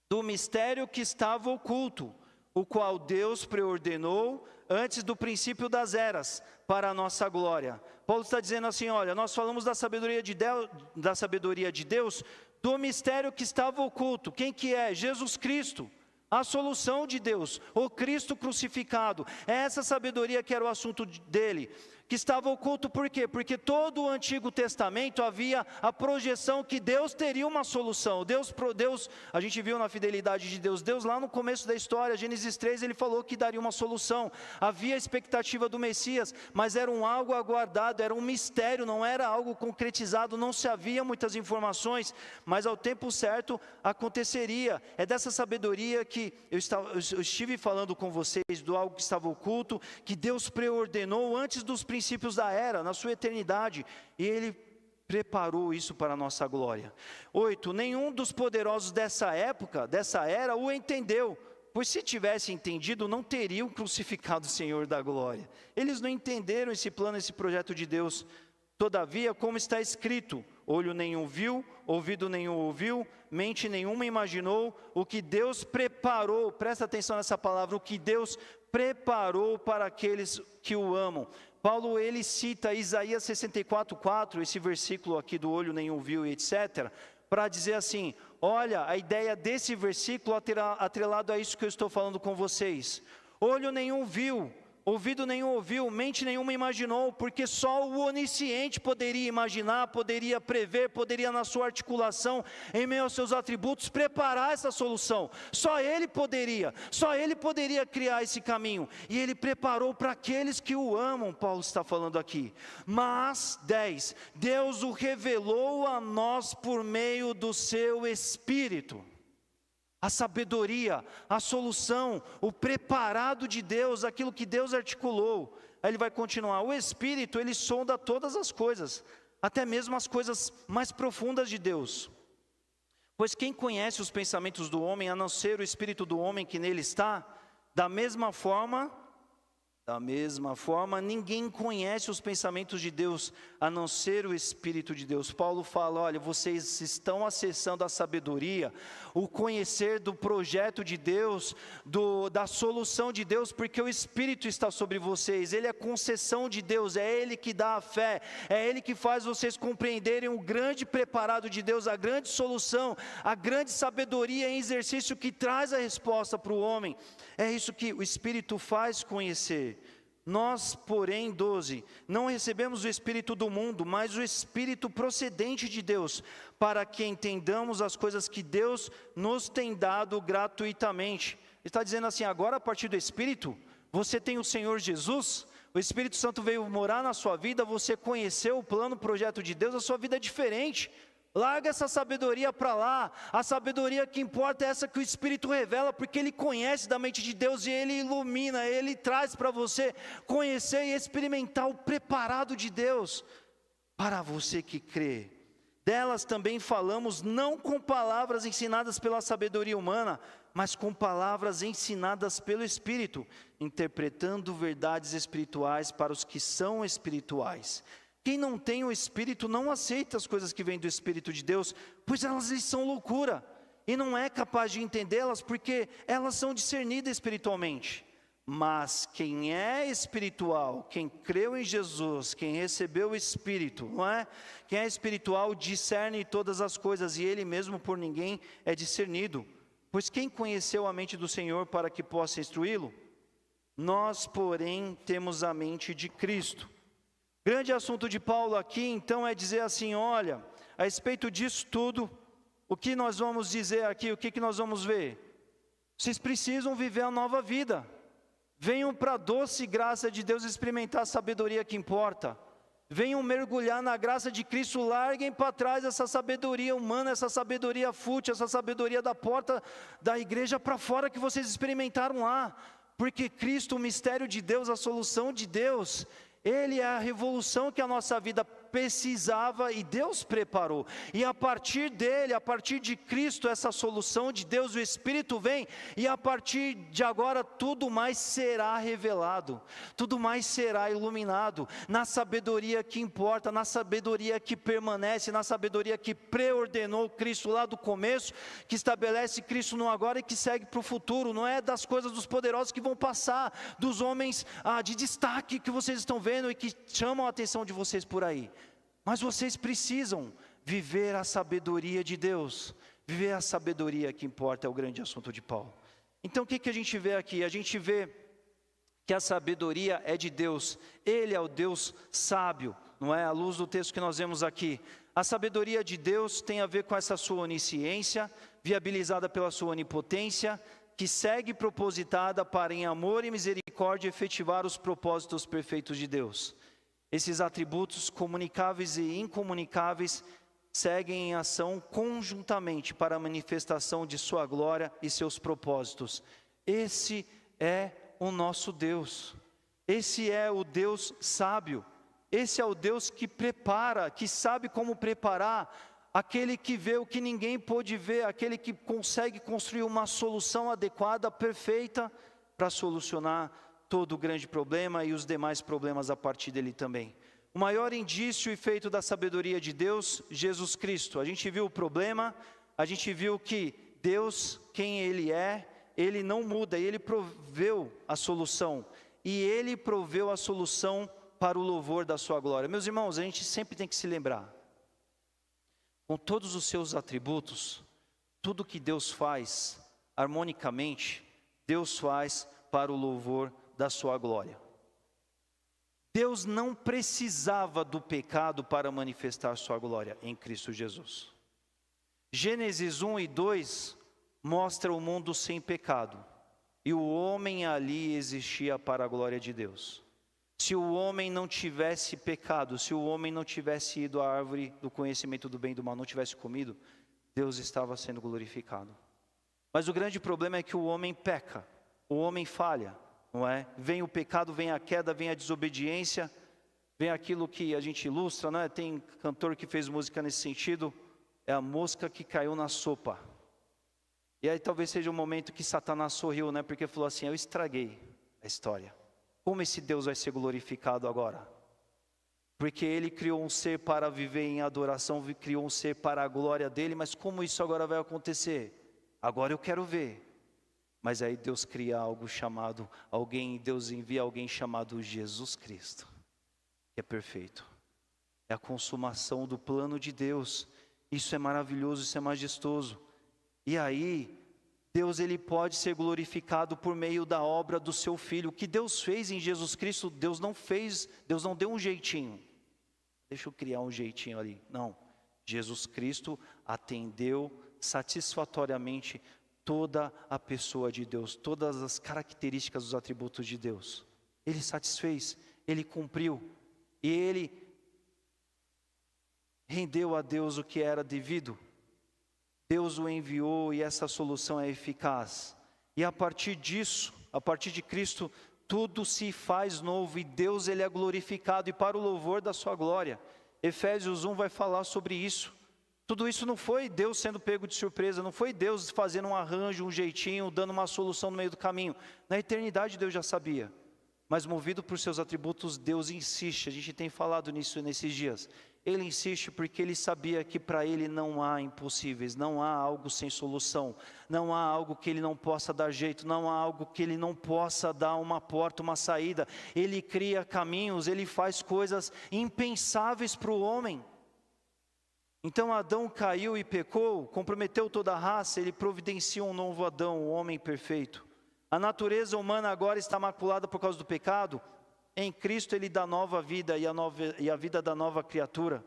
do mistério que estava oculto, o qual Deus preordenou antes do princípio das eras, para a nossa glória. Paulo está dizendo assim, olha, nós falamos da sabedoria de Deus, do mistério que estava oculto. Quem que é? Jesus Cristo, a solução de Deus, o Cristo crucificado. É essa sabedoria que era o assunto dele, que estava oculto. Por quê? Porque todo o Antigo Testamento havia a projeção que Deus teria uma solução. Deus, a gente viu na fidelidade de Deus lá no começo da história, Gênesis 3, ele falou que daria uma solução. Havia a expectativa do Messias, mas era algo aguardado, era um mistério, não era algo concretizado, não se havia muitas informações, mas ao tempo certo aconteceria. É dessa sabedoria que eu estive falando com vocês, do algo que estava oculto, que Deus preordenou antes dos princípios da era, na sua eternidade, e Ele preparou isso para a nossa glória. 8, nenhum dos poderosos dessa época, dessa era, o entendeu, pois se tivesse entendido, não teriam crucificado o Senhor da glória. Eles não entenderam esse plano, esse projeto de Deus. Todavia, como está escrito, olho nenhum viu, ouvido nenhum ouviu, mente nenhuma imaginou, o que Deus preparou, presta atenção nessa palavra, o que Deus preparou para aqueles que o amam. Paulo, ele cita Isaías 64:4, esse versículo aqui do olho nenhum viu e etc., para dizer assim, olha, a ideia desse versículo atrelado a isso que eu estou falando com vocês. Olho nenhum viu, ouvido nenhum ouviu, mente nenhuma imaginou, porque só o onisciente poderia imaginar, poderia prever, poderia na sua articulação, em meio aos seus atributos, preparar essa solução. Só Ele poderia criar esse caminho, e Ele preparou para aqueles que o amam, Paulo está falando aqui. Mas, 10, Deus o revelou a nós por meio do seu Espírito. A sabedoria, a solução, o preparado de Deus, aquilo que Deus articulou. Aí ele vai continuar, o Espírito, ele sonda todas as coisas, até mesmo as coisas mais profundas de Deus. Pois quem conhece os pensamentos do homem, a não ser o Espírito do homem que nele está? Da mesma forma, ninguém conhece os pensamentos de Deus, a não ser o Espírito de Deus. Paulo fala, olha, vocês estão acessando a sabedoria, o conhecer do projeto de Deus, da solução de Deus, porque o Espírito está sobre vocês. Ele é a concessão de Deus, é Ele que dá a fé, é Ele que faz vocês compreenderem o grande preparado de Deus, a grande solução, a grande sabedoria em exercício que traz a resposta para o homem. É isso que o Espírito faz conhecer. Nós, porém, 12, não recebemos o Espírito do mundo, mas o Espírito procedente de Deus, para que entendamos as coisas que Deus nos tem dado gratuitamente. Ele está dizendo assim, agora a partir do Espírito, Você tem o Senhor Jesus, o Espírito Santo veio morar na sua vida, você conheceu o plano, o projeto de Deus, a sua vida é diferente. Larga essa sabedoria para lá. A sabedoria que importa é essa que o Espírito revela, porque Ele conhece da mente de Deus e Ele ilumina, Ele traz para você conhecer e experimentar o preparado de Deus para você que crê. Delas também falamos não com palavras ensinadas pela sabedoria humana, mas com palavras ensinadas pelo Espírito, interpretando verdades espirituais para os que são espirituais. Quem não tem o Espírito não aceita as coisas que vêm do Espírito de Deus, pois elas lhes são loucura, e não é capaz de entendê-las, porque elas são discernidas espiritualmente. Mas quem é espiritual, quem creu em Jesus, quem recebeu o Espírito, não é? Quem é espiritual discerne todas as coisas, e ele mesmo por ninguém é discernido. Pois quem conheceu a mente do Senhor para que possa instruí-lo? Nós, porém, temos a mente de Cristo. Grande assunto de Paulo aqui, então, é dizer assim, olha, a respeito disso tudo, o que nós vamos dizer aqui, o que nós vamos ver? Vocês precisam viver a nova vida. Venham para a doce graça de Deus experimentar a sabedoria que importa. Venham mergulhar na graça de Cristo, larguem para trás essa sabedoria humana, essa sabedoria fútil, essa sabedoria da porta da igreja para fora que vocês experimentaram lá. Porque Cristo, o mistério de Deus, a solução de Deus, Ele é a revolução que a nossa vida precisava e Deus preparou. E a partir dele, a partir de Cristo, essa solução de Deus, o Espírito vem, e a partir de agora tudo mais será revelado, tudo mais será iluminado, na sabedoria que importa, na sabedoria que permanece, na sabedoria que preordenou Cristo lá do começo, que estabelece Cristo no agora e que segue para o futuro. Não é das coisas dos poderosos que vão passar, dos homens de destaque que vocês estão vendo e que chamam a atenção de vocês por aí. Mas vocês precisam viver a sabedoria de Deus. Viver a sabedoria que importa é o grande assunto de Paulo. Então o que a gente vê aqui? A gente vê que a sabedoria é de Deus. Ele é o Deus sábio, não é? À luz do texto que nós vemos aqui. A sabedoria de Deus tem a ver com essa sua onisciência, viabilizada pela sua onipotência, que segue propositada para em amor e misericórdia efetivar os propósitos perfeitos de Deus. Esses atributos comunicáveis e incomunicáveis seguem em ação conjuntamente para a manifestação de sua glória e seus propósitos. Esse é o nosso Deus. Esse é o Deus sábio. Esse é o Deus que prepara, que sabe como preparar, aquele que vê o que ninguém pôde ver, aquele que consegue construir uma solução adequada, perfeita, para solucionar todo o grande problema e os demais problemas a partir dele também. O maior indício e feito da sabedoria de Deus, Jesus Cristo. A gente viu o problema, a gente viu que Deus, quem Ele é, Ele não muda, e Ele proveu a solução. E Ele proveu a solução para o louvor da sua glória. Meus irmãos, a gente sempre tem que se lembrar, com todos os seus atributos, tudo que Deus faz harmonicamente, Deus faz para o louvor da sua glória. Deus não precisava do pecado para manifestar sua glória em Cristo Jesus. Gênesis 1 e 2 mostra o mundo sem pecado, e o homem ali existia para a glória de Deus. Se o homem não tivesse pecado, se o homem não tivesse ido à árvore do conhecimento do bem e do mal, não tivesse comido, Deus estava sendo glorificado. Mas o grande problema é que o homem peca, o homem falha, não é? Vem o pecado, vem a queda, vem a desobediência, vem aquilo que a gente ilustra, não é? Tem cantor que fez música nesse sentido, é a mosca que caiu na sopa. E aí talvez seja o momento que Satanás sorriu, né? Porque falou assim, eu estraguei a história. Como esse Deus vai ser glorificado agora? Porque Ele criou um ser para viver em adoração, criou um ser para a glória dEle, mas como isso agora vai acontecer? Agora eu quero ver. Mas aí Deus cria algo chamado, Deus envia alguém chamado Jesus Cristo, que é perfeito. É a consumação do plano de Deus. Isso é maravilhoso, isso é majestoso. E aí, Deus ele pode ser glorificado por meio da obra do seu Filho. O que Deus fez em Jesus Cristo, Deus não fez, Deus não deu um jeitinho. Deixa eu criar um jeitinho ali. Não, Jesus Cristo atendeu satisfatoriamente toda a pessoa de Deus, todas as características dos atributos de Deus. Ele satisfez, ele cumpriu, e ele rendeu a Deus o que era devido. Deus o enviou e essa solução é eficaz. E a partir disso, a partir de Cristo, tudo se faz novo e Deus ele é glorificado e para o louvor da sua glória. Efésios 1 vai falar sobre isso. Tudo isso não foi Deus sendo pego de surpresa, não foi Deus fazendo um arranjo, um jeitinho, dando uma solução no meio do caminho. Na eternidade Deus já sabia, mas movido por seus atributos, Deus insiste. A gente tem falado nisso nesses dias. Ele insiste porque ele sabia que para ele não há impossíveis, não há algo sem solução, não há algo que ele não possa dar jeito, não há algo que ele não possa dar uma porta, uma saída. Ele cria caminhos, ele faz coisas impensáveis para o homem. Então Adão caiu e pecou, comprometeu toda a raça, ele providencia um novo Adão, o homem perfeito. A natureza humana agora está maculada por causa do pecado. Em Cristo ele dá nova vida e a vida da nova criatura.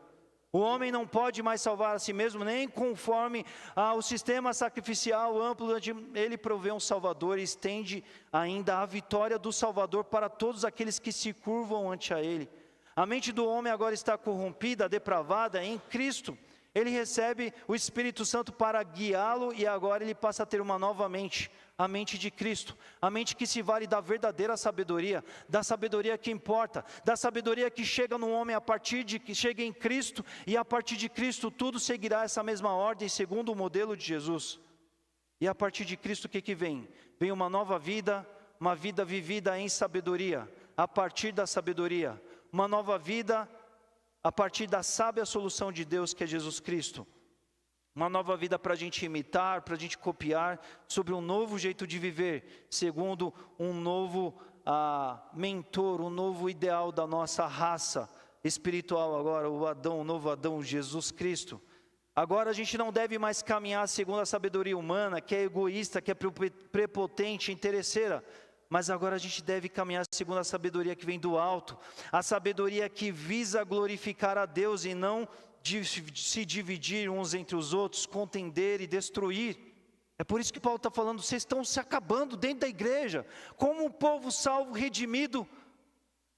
O homem não pode mais salvar a si mesmo, nem conforme ao sistema sacrificial amplo. Ele provê um Salvador e estende ainda a vitória do Salvador para todos aqueles que se curvam ante a Ele. A mente do homem agora está corrompida, depravada. Em Cristo ele recebe o Espírito Santo para guiá-lo e agora ele passa a ter uma nova mente, a mente de Cristo, a mente que se vale da verdadeira sabedoria, da sabedoria que importa, da sabedoria que chega no homem a partir de que chega em Cristo, e a partir de Cristo tudo seguirá essa mesma ordem segundo o modelo de Jesus. E a partir de Cristo o que vem? Vem uma nova vida, uma vida vivida em sabedoria, a partir da sabedoria, uma nova vida a partir da sábia solução de Deus que é Jesus Cristo. Uma nova vida para a gente imitar, para a gente copiar, sobre um novo jeito de viver, segundo um novo mentor, um novo ideal da nossa raça espiritual agora, o novo Adão, Jesus Cristo. Agora a gente não deve mais caminhar segundo a sabedoria humana, que é egoísta, que é prepotente, interesseira, mas agora a gente deve caminhar segundo a sabedoria que vem do alto, a sabedoria que visa glorificar a Deus e não de se dividir uns entre os outros, contender e destruir. É por isso que Paulo está falando, vocês estão se acabando dentro da igreja, como um povo salvo, redimido,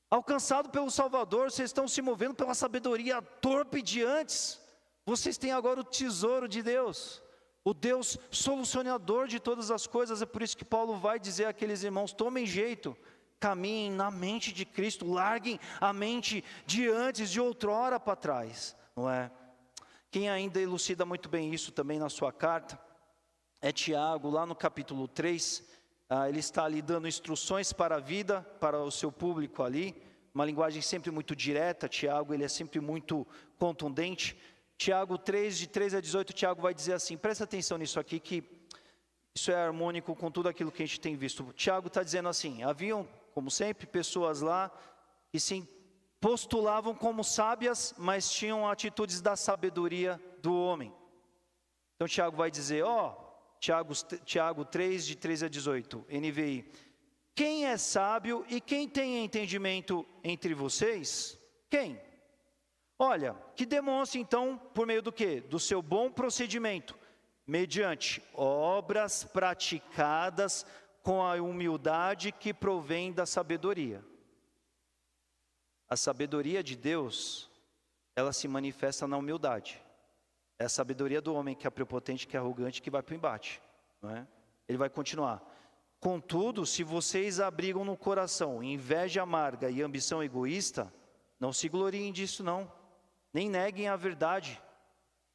alcançado pelo Salvador, vocês estão se movendo pela sabedoria torpe de antes. Vocês têm agora o tesouro de Deus, o Deus solucionador de todas as coisas. É por isso que Paulo vai dizer àqueles irmãos, tomem jeito, caminhem na mente de Cristo, larguem a mente de antes, de outrora para trás. Não é? Quem ainda elucida muito bem isso também na sua carta é Tiago, lá no capítulo 3, ele está ali dando instruções para a vida, para o seu público ali, uma linguagem sempre muito direta. Tiago, ele é sempre muito contundente. Tiago 3, de 3 a 18, Tiago vai dizer assim, presta atenção nisso aqui, que isso é harmônico com tudo aquilo que a gente tem visto. Tiago está dizendo assim, haviam, como sempre, pessoas lá que se postulavam como sábias, mas tinham atitudes da sabedoria do homem. Então Tiago vai dizer, Tiago 3, de 13 a 18, NVI. Quem é sábio e quem tem entendimento entre vocês? Quem? Olha, que demonstre então, por meio do quê? Do seu bom procedimento, mediante obras praticadas com a humildade que provém da sabedoria. A sabedoria de Deus, ela se manifesta na humildade. É a sabedoria do homem que é prepotente, que é arrogante, que vai para o embate, não é? Ele vai continuar. Contudo, se vocês abrigam no coração inveja amarga e ambição egoísta, não se gloriem disso não, nem neguem a verdade.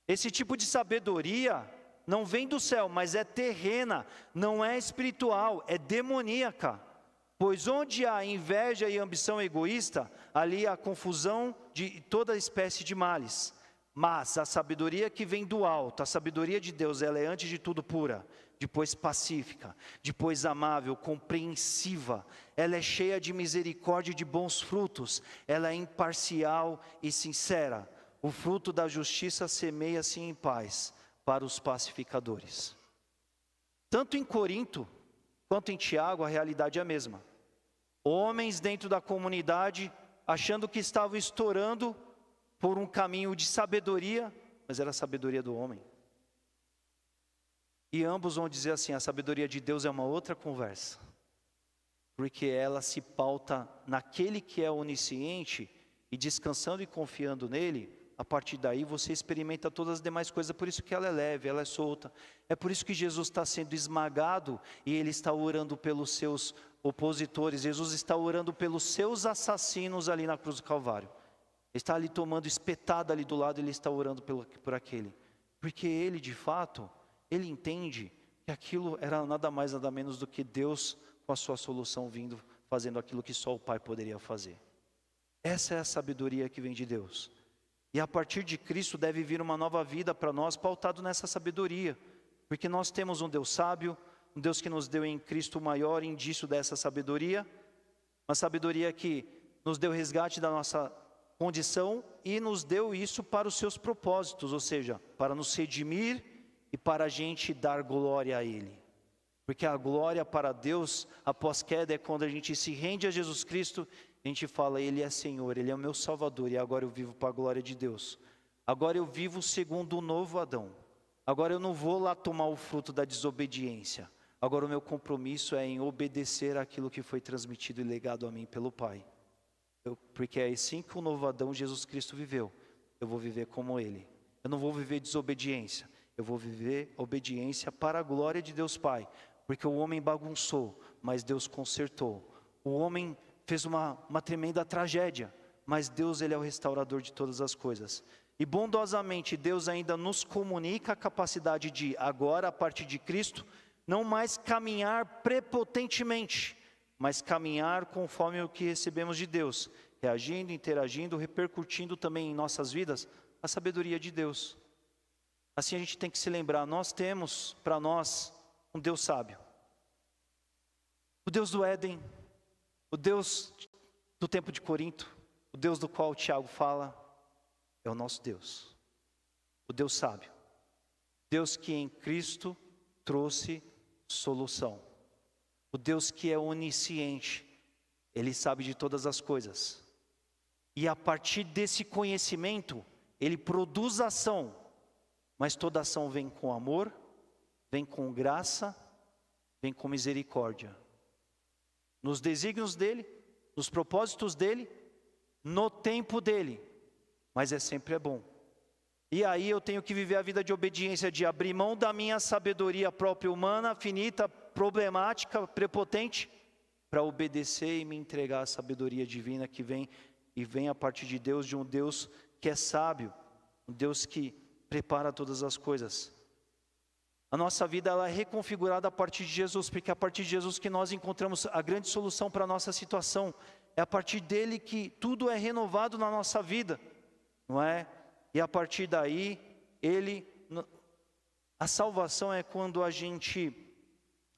Esse tipo de sabedoria não vem do céu, mas é terrena, não é espiritual, é demoníaca. Pois onde há inveja e ambição egoísta, ali há confusão de toda espécie de males. Mas a sabedoria que vem do alto, a sabedoria de Deus, ela é antes de tudo pura, depois pacífica, depois amável, compreensiva. Ela é cheia de misericórdia e de bons frutos. Ela é imparcial e sincera. O fruto da justiça semeia-se em paz para os pacificadores. Tanto em Corinto quanto em Tiago, a realidade é a mesma. Homens dentro da comunidade achando que estavam estourando por um caminho de sabedoria, mas era a sabedoria do homem. E ambos vão dizer assim, a sabedoria de Deus é uma outra conversa. Porque ela se pauta naquele que é onisciente, e descansando e confiando nele, a partir daí você experimenta todas as demais coisas. Por isso que ela é leve, ela é solta. É por isso que Jesus está sendo esmagado e ele está orando pelos seus opositores. Jesus está orando pelos seus assassinos ali na cruz do Calvário. Ele está ali tomando espetada ali do lado, ele está orando por aquele. Porque ele de fato, ele entende que aquilo era nada mais nada menos do que Deus com a sua solução vindo, fazendo aquilo que só o Pai poderia fazer. Essa é a sabedoria que vem de Deus. E a partir de Cristo deve vir uma nova vida para nós, pautado nessa sabedoria. Porque nós temos um Deus sábio, um Deus que nos deu em Cristo o maior indício dessa sabedoria. Uma sabedoria que nos deu resgate da nossa condição e nos deu isso para os seus propósitos. Ou seja, para nos redimir e para a gente dar glória a Ele. Porque a glória para Deus, após queda, é quando a gente se rende a Jesus Cristo. A gente fala, Ele é Senhor, Ele é o meu Salvador, e agora eu vivo para a glória de Deus. Agora eu vivo segundo o novo Adão. Agora eu não vou lá tomar o fruto da desobediência. Agora o meu compromisso é em obedecer aquilo que foi transmitido e legado a mim pelo Pai. Porque é assim que o novo Adão, Jesus Cristo, viveu. Eu vou viver como Ele. Eu não vou viver desobediência. Eu vou viver obediência para a glória de Deus Pai. Porque o homem bagunçou, mas Deus consertou. O homem fez uma tremenda tragédia, mas Deus, Ele é o restaurador de todas as coisas. E bondosamente Deus ainda nos comunica a capacidade de, agora a partir de Cristo, não mais caminhar prepotentemente, mas caminhar conforme o que recebemos de Deus, reagindo, interagindo, repercutindo também em nossas vidas a sabedoria de Deus. Assim a gente tem que se lembrar, nós temos para nós um Deus sábio. O Deus do Éden, o Deus do tempo de Corinto, o Deus do qual o Tiago fala, é o nosso Deus. O Deus sábio. Deus que em Cristo trouxe solução. O Deus que é onisciente. Ele sabe de todas as coisas. E a partir desse conhecimento, Ele produz ação. Mas toda ação vem com amor, vem com graça, vem com misericórdia. Nos desígnios dEle, nos propósitos dEle, no tempo dEle. Mas sempre bom. E aí eu tenho que viver a vida de obediência, de abrir mão da minha sabedoria própria humana, finita, problemática, prepotente, para obedecer e me entregar à sabedoria divina que vem e vem a partir de Deus, de um Deus que é sábio, um Deus que prepara todas as coisas. A nossa vida ela é reconfigurada a partir de Jesus, porque é a partir de Jesus que nós encontramos a grande solução para a nossa situação. É a partir dele que tudo é renovado na nossa vida, não é? E a partir daí, a salvação é quando a gente,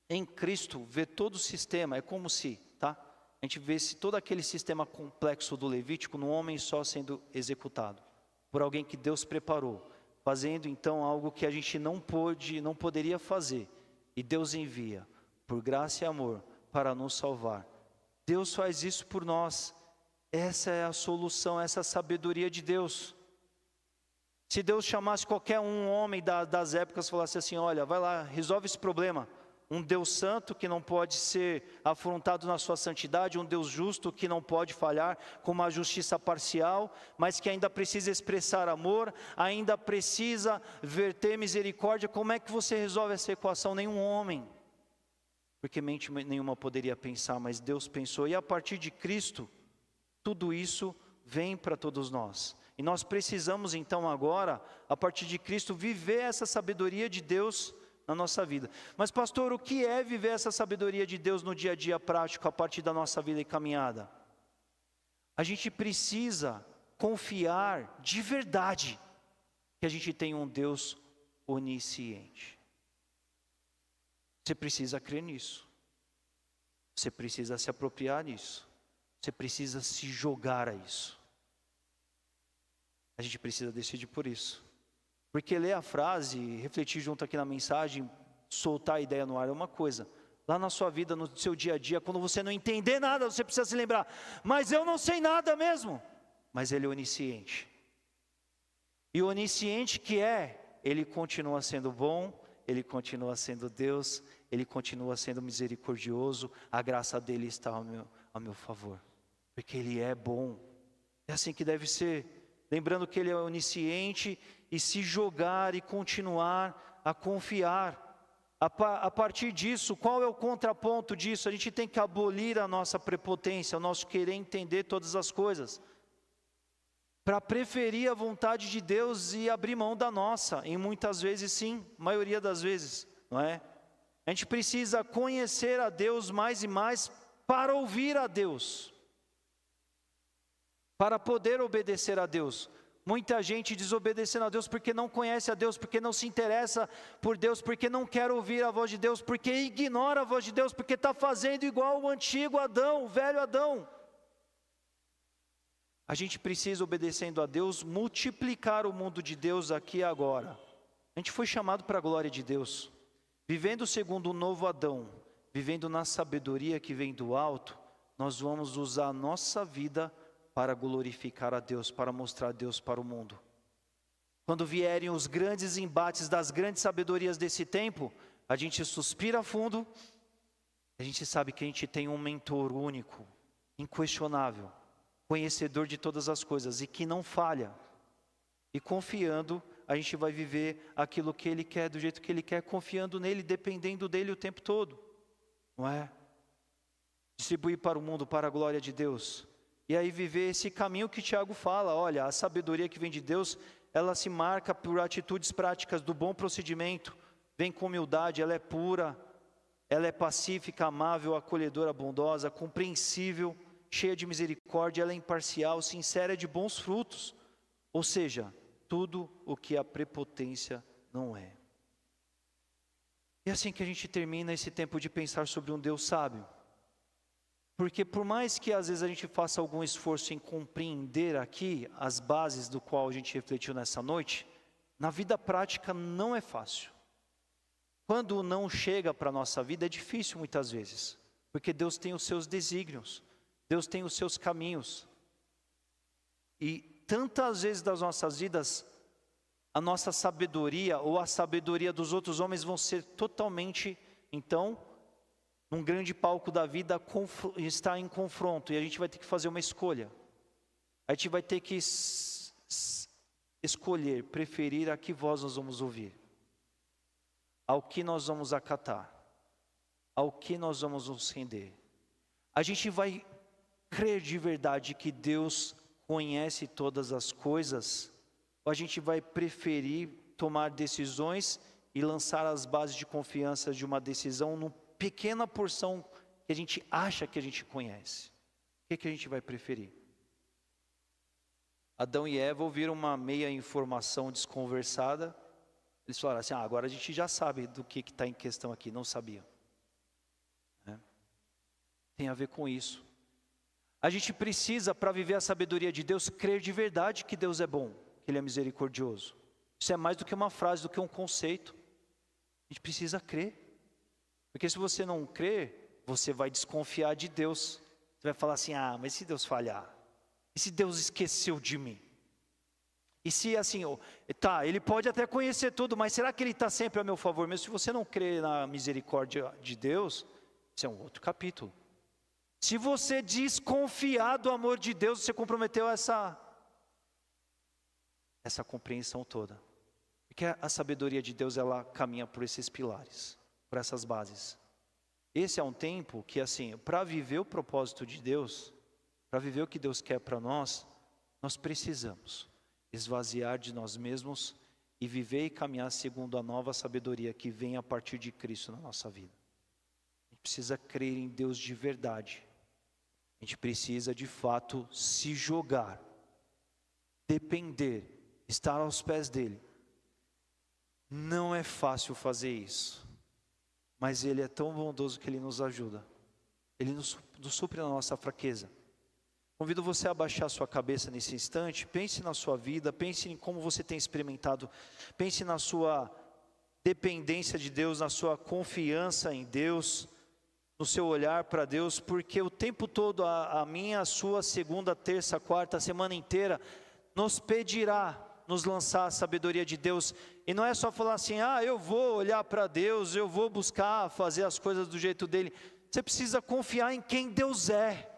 em Cristo, vê todo o sistema, é como se, tá? A gente vê todo aquele sistema complexo do Levítico num homem só sendo executado, por alguém que Deus preparou. Fazendo então algo que a gente não poderia fazer. E Deus envia, por graça e amor, para nos salvar. Deus faz isso por nós. Essa é a solução, essa é a sabedoria de Deus. Se Deus chamasse qualquer homem das épocas e falasse assim, olha, vai lá, resolve esse problema. Um Deus santo que não pode ser afrontado na sua santidade, um Deus justo que não pode falhar com uma justiça parcial, mas que ainda precisa expressar amor, ainda precisa verter misericórdia. Como é que você resolve essa equação? Nenhum homem, porque mente nenhuma poderia pensar, mas Deus pensou. E a partir de Cristo, tudo isso vem para todos nós. E nós precisamos então agora, a partir de Cristo, viver essa sabedoria de Deus na nossa vida. Mas pastor, o que é viver essa sabedoria de Deus no dia a dia prático, a partir da nossa vida e caminhada? A gente precisa confiar de verdade que a gente tem um Deus onisciente. Você precisa crer nisso. Você precisa se apropriar disso. Você precisa se jogar a isso. A gente precisa decidir por isso. Porque ler a frase, refletir junto aqui na mensagem, soltar a ideia no ar é uma coisa. Lá na sua vida, no seu dia a dia, quando você não entender nada, você precisa se lembrar, mas eu não sei nada mesmo. Mas Ele é onisciente. E o onisciente que é, Ele continua sendo bom, Ele continua sendo Deus, Ele continua sendo misericordioso, a graça dEle está ao meu favor, porque Ele é bom. É assim que deve ser, lembrando que Ele é onisciente, e se jogar e continuar a confiar. A partir disso, qual é o contraponto disso? A gente tem que abolir a nossa prepotência, o nosso querer entender todas as coisas, para preferir a vontade de Deus e abrir mão da nossa, em muitas vezes sim, maioria das vezes, não é? A gente precisa conhecer a Deus mais e mais para ouvir a Deus, para poder obedecer a Deus. Muita gente desobedecendo a Deus porque não conhece a Deus, porque não se interessa por Deus, porque não quer ouvir a voz de Deus, porque ignora a voz de Deus, porque está fazendo igual o antigo Adão, o velho Adão. A gente precisa, obedecendo a Deus, multiplicar o mundo de Deus aqui e agora. A gente foi chamado para a glória de Deus, vivendo segundo o novo Adão, vivendo na sabedoria que vem do alto. Nós vamos usar a nossa vida para glorificar a Deus, para mostrar a Deus para o mundo. Quando vierem os grandes embates das grandes sabedorias desse tempo, a gente suspira fundo, a gente sabe que a gente tem um mentor único, inquestionável, conhecedor de todas as coisas e que não falha. E confiando, a gente vai viver aquilo que Ele quer, do jeito que Ele quer, confiando nele, dependendo dEle o tempo todo, não é? Distribuir para o mundo, para a glória de Deus. E aí viver esse caminho que Tiago fala, olha, a sabedoria que vem de Deus, ela se marca por atitudes práticas do bom procedimento, vem com humildade, ela é pura, ela é pacífica, amável, acolhedora, bondosa, compreensível, cheia de misericórdia, ela é imparcial, sincera, de bons frutos, ou seja, tudo o que a prepotência não é. E assim que a gente termina esse tempo de pensar sobre um Deus sábio, porque por mais que às vezes a gente faça algum esforço em compreender aqui as bases do qual a gente refletiu nessa noite, na vida prática não é fácil. Quando o não chega para a nossa vida é difícil muitas vezes, porque Deus tem os seus desígnios, Deus tem os seus caminhos. E tantas vezes das nossas vidas, a nossa sabedoria ou a sabedoria dos outros homens vão ser totalmente, então, num grande palco da vida, está em confronto, e a gente vai ter que fazer uma escolha. A gente vai ter que escolher, preferir a que voz nós vamos ouvir, ao que nós vamos acatar, ao que nós vamos nos render. A gente vai crer de verdade que Deus conhece todas as coisas, ou a gente vai preferir tomar decisões e lançar as bases de confiança de uma decisão numa pequena porção que a gente acha que a gente conhece? O que a gente vai preferir? Adão e Eva ouviram uma meia informação desconversada. Eles falaram assim, agora a gente já sabe do que está em questão aqui, não sabiam. Tem a ver com isso. A gente precisa, para viver a sabedoria de Deus, crer de verdade que Deus é bom, que Ele é misericordioso. Isso é mais do que uma frase, do que um conceito. A gente precisa crer. Porque se você não crer, você vai desconfiar de Deus. Você vai falar assim, mas e se Deus falhar? E se Deus esqueceu de mim? E se assim, Ele pode até conhecer tudo, mas será que Ele está sempre a meu favor? Mesmo se você não crê na misericórdia de Deus, isso é um outro capítulo. Se você desconfiar do amor de Deus, você comprometeu essa compreensão toda. Porque a sabedoria de Deus, ela caminha por esses pilares, por essas bases. Esse é um tempo que, assim, para viver o propósito de Deus, para viver o que Deus quer para nós, nós precisamos esvaziar de nós mesmos e viver e caminhar segundo a nova sabedoria que vem a partir de Cristo na nossa vida. A gente precisa crer em Deus de verdade. A gente precisa, de fato, se jogar, depender, estar aos pés dEle. Não é fácil fazer isso, mas Ele é tão bondoso que Ele nos ajuda. Ele nos supre na nossa fraqueza. Convido você a abaixar sua cabeça nesse instante, pense na sua vida, pense em como você tem experimentado, pense na sua dependência de Deus, na sua confiança em Deus, no seu olhar para Deus, porque o tempo todo a minha, a sua, segunda, terça, quarta, a semana inteira, nos pedirá nos lançar a sabedoria de Deus E não é só falar assim, eu vou olhar para Deus, eu vou buscar fazer as coisas do jeito dele. Você precisa confiar em quem Deus é.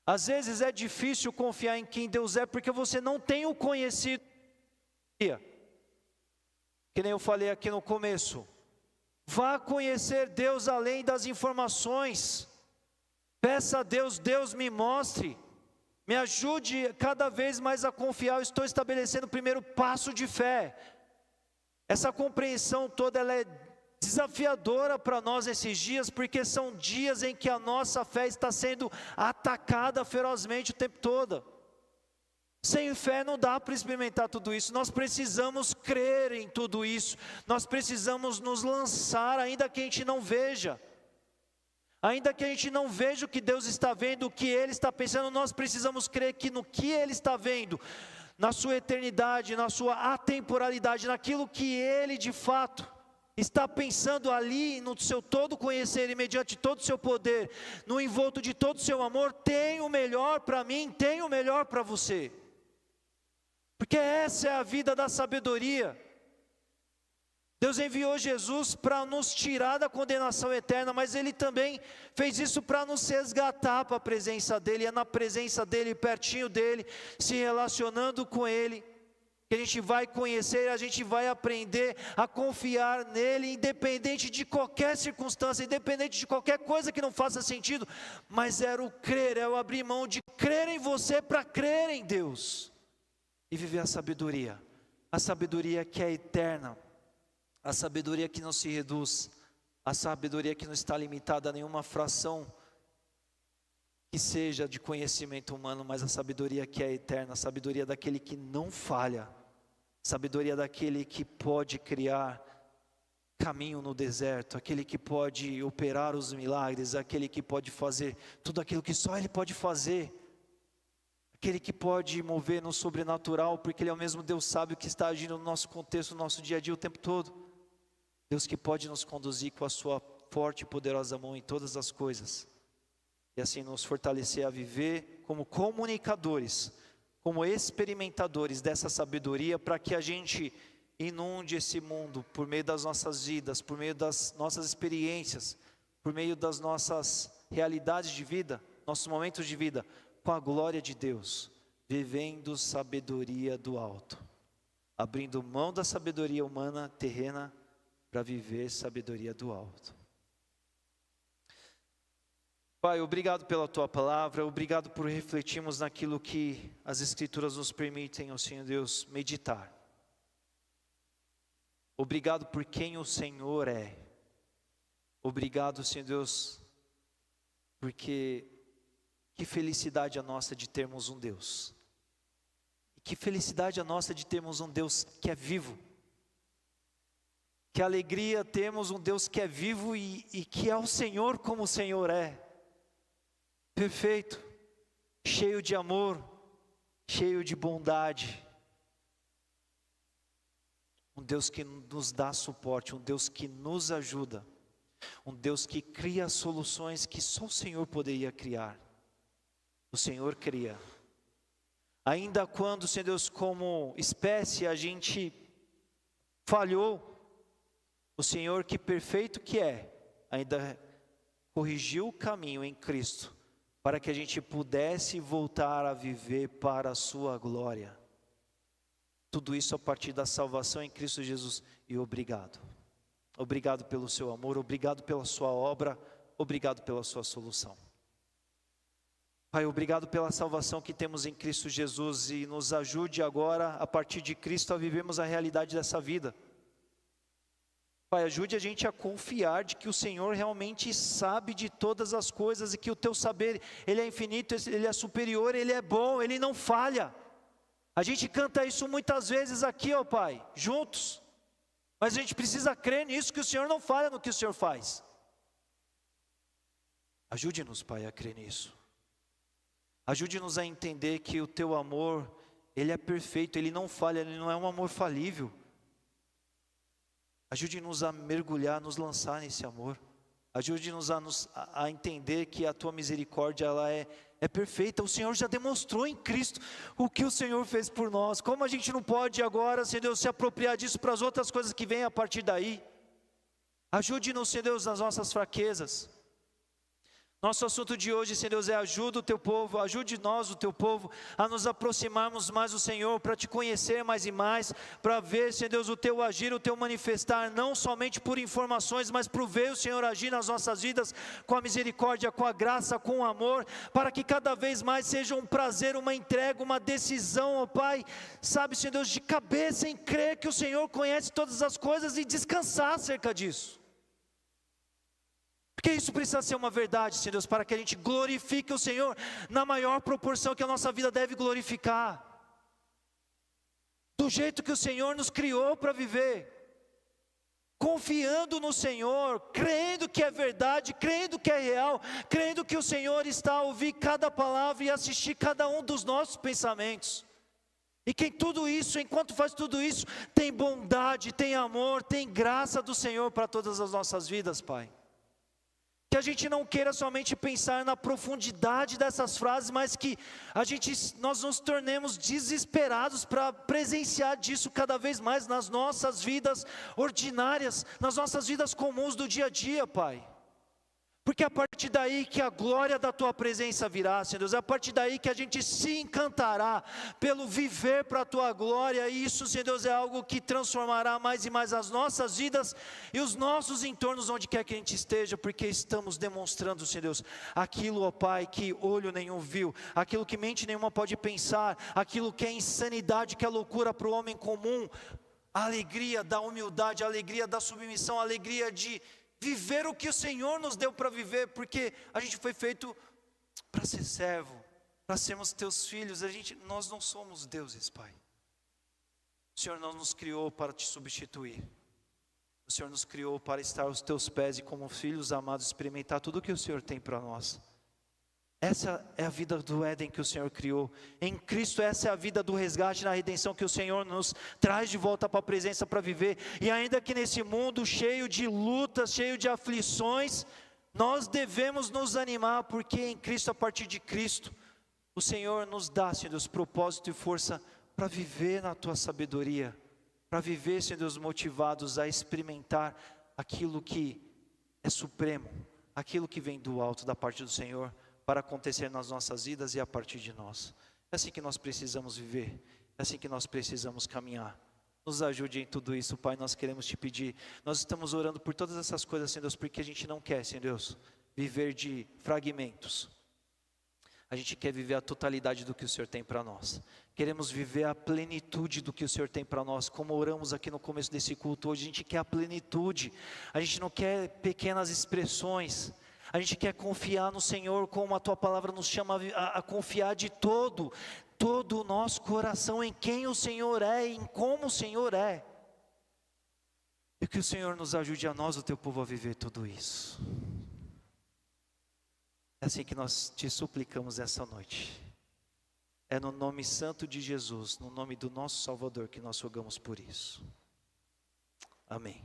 Às vezes é difícil confiar em quem Deus é, porque você não tem o conhecido. Que nem eu falei aqui no começo. Vá conhecer Deus além das informações. Peça a Deus, Deus me mostre. Me ajude cada vez mais a confiar. Eu estou estabelecendo o primeiro passo de fé. Essa compreensão toda, ela é desafiadora para nós esses dias, porque são dias em que a nossa fé está sendo atacada ferozmente o tempo todo. Sem fé não dá para experimentar tudo isso. Nós precisamos crer em tudo isso. Nós precisamos nos lançar, ainda que a gente não veja. Ainda que a gente não veja o que Deus está vendo, o que Ele está pensando, nós precisamos crer que no que Ele está vendo, na sua eternidade, na sua atemporalidade, naquilo que Ele de fato está pensando ali, no seu todo conhecer e mediante todo o seu poder, no envolto de todo o seu amor, tem o melhor para mim, tem o melhor para você. Porque essa é a vida da sabedoria. Deus enviou Jesus para nos tirar da condenação eterna, mas Ele também fez isso para nos resgatar para a presença dEle. É na presença dEle, pertinho dEle, se relacionando com Ele, que a gente vai conhecer, a gente vai aprender a confiar nele, independente de qualquer circunstância, independente de qualquer coisa que não faça sentido, mas era o crer, é o abrir mão de crer em você para crer em Deus, e viver a sabedoria que é eterna, a sabedoria que não se reduz, a sabedoria que não está limitada a nenhuma fração que seja de conhecimento humano, mas a sabedoria que é eterna, a sabedoria daquele que não falha, sabedoria daquele que pode criar caminho no deserto, aquele que pode operar os milagres, aquele que pode fazer tudo aquilo que só Ele pode fazer, aquele que pode mover no sobrenatural, porque Ele é o mesmo Deus sábio que está agindo no nosso contexto, no nosso dia a dia o tempo todo. Deus que pode nos conduzir com a sua forte e poderosa mão em todas as coisas, e assim nos fortalecer a viver como comunicadores, como experimentadores dessa sabedoria, para que a gente inunde esse mundo por meio das nossas vidas, por meio das nossas experiências, por meio das nossas realidades de vida, nossos momentos de vida, com a glória de Deus, vivendo sabedoria do alto, abrindo mão da sabedoria humana, terrena, para viver sabedoria do alto. Pai, obrigado pela Tua palavra, obrigado por refletirmos naquilo que as Escrituras nos permitem, ó Senhor Deus, meditar. Obrigado por quem o Senhor é. Obrigado, Senhor Deus, porque que felicidade a nossa de termos um Deus. Que felicidade a nossa de termos um Deus que é vivo. Que alegria termos um Deus que é vivo e que é o Senhor como o Senhor é. Perfeito, cheio de amor, cheio de bondade. Um Deus que nos dá suporte, um Deus que nos ajuda. Um Deus que cria soluções que só o Senhor poderia criar. O Senhor cria. Ainda quando, Senhor Deus, como espécie a gente falhou, o Senhor que perfeito que é, ainda corrigiu o caminho em Cristo, para que a gente pudesse voltar a viver para a sua glória. Tudo isso a partir da salvação em Cristo Jesus. E obrigado. Obrigado pelo seu amor, obrigado pela sua obra, obrigado pela sua solução. Pai, obrigado pela salvação que temos em Cristo Jesus e nos ajude agora, a partir de Cristo, a vivermos a realidade dessa vida. Pai, ajude a gente a confiar de que o Senhor realmente sabe de todas as coisas e que o teu saber, Ele é infinito, Ele é superior, Ele é bom, Ele não falha. A gente canta isso muitas vezes aqui, ó Pai, juntos. Mas a gente precisa crer nisso, que o Senhor não falha no que o Senhor faz. Ajude-nos, Pai, a crer nisso. Ajude-nos a entender que o teu amor, Ele é perfeito, Ele não falha, Ele não é um amor falível. Ajude-nos a mergulhar, nos lançar nesse amor. Ajude-nos a entender que a Tua misericórdia, ela é é perfeita. O Senhor já demonstrou em Cristo o que o Senhor fez por nós. Como a gente não pode agora, Senhor Deus, se apropriar disso para as outras coisas que vêm a partir daí? Ajude-nos, Senhor Deus, nas nossas fraquezas. Nosso assunto de hoje, Senhor Deus, é ajuda o teu povo, ajude nós, o teu povo, a nos aproximarmos mais do Senhor, para te conhecer mais e mais, para ver, Senhor Deus, o teu agir, o teu manifestar, não somente por informações, mas por ver o Senhor agir nas nossas vidas, com a misericórdia, com a graça, com o amor, para que cada vez mais seja um prazer, uma entrega, uma decisão, ó Pai, sabe, Senhor Deus, de cabeça em crer que o Senhor conhece todas as coisas e descansar acerca disso. Porque isso precisa ser uma verdade, Senhor Deus, para que a gente glorifique o Senhor na maior proporção que a nossa vida deve glorificar. Do jeito que o Senhor nos criou para viver. Confiando no Senhor, crendo que é verdade, crendo que é real, crendo que o Senhor está a ouvir cada palavra e assistir cada um dos nossos pensamentos. E que em tudo isso, enquanto faz tudo isso, tem bondade, tem amor, tem graça do Senhor para todas as nossas vidas, Pai. Que a gente não queira somente pensar na profundidade dessas frases, mas que nós nos tornemos desesperados para presenciar disso cada vez mais nas nossas vidas ordinárias, nas nossas vidas comuns do dia a dia, Pai. Porque é a partir daí que a glória da Tua presença virá, Senhor Deus, é a partir daí que a gente se encantará pelo viver para a Tua glória, e isso, Senhor Deus, é algo que transformará mais e mais as nossas vidas e os nossos entornos onde quer que a gente esteja, porque estamos demonstrando, Senhor Deus, aquilo, ó Pai, que olho nenhum viu, aquilo que mente nenhuma pode pensar, aquilo que é insanidade, que é loucura para o homem comum, a alegria da humildade, a alegria da submissão, a alegria de viver o que o Senhor nos deu para viver, porque a gente foi feito para ser servo, para sermos teus filhos. Nós não somos deuses, Pai. O Senhor não nos criou para te substituir. O Senhor nos criou para estar aos teus pés e como filhos amados experimentar tudo o que o Senhor tem para nós. Essa é a vida do Éden que o Senhor criou. Em Cristo essa é a vida do resgate na redenção que o Senhor nos traz de volta para a presença para viver. E ainda que nesse mundo cheio de lutas, cheio de aflições, nós devemos nos animar, porque em Cristo, a partir de Cristo, o Senhor nos dá, Senhor Deus, propósito e força para viver na Tua sabedoria, para viver, Senhor Deus, motivados a experimentar aquilo que é supremo, aquilo que vem do alto da parte do Senhor, para acontecer nas nossas vidas e a partir de nós. É assim que nós precisamos viver, é assim que nós precisamos caminhar. Nos ajude em tudo isso, Pai, nós queremos te pedir. Nós estamos orando por todas essas coisas, Senhor Deus, porque a gente não quer, Senhor Deus, viver de fragmentos. A gente quer viver a totalidade do que o Senhor tem para nós. Queremos viver a plenitude do que o Senhor tem para nós. Como oramos aqui no começo desse culto hoje, a gente quer a plenitude. A gente não quer pequenas expressões. A gente quer confiar no Senhor, como a Tua palavra nos chama a confiar de todo o nosso coração em quem o Senhor é, em como o Senhor é. E que o Senhor nos ajude a nós, o Teu povo, a viver tudo isso. É assim que nós te suplicamos essa noite. É no nome santo de Jesus, no nome do nosso Salvador, que nós rogamos por isso. Amém.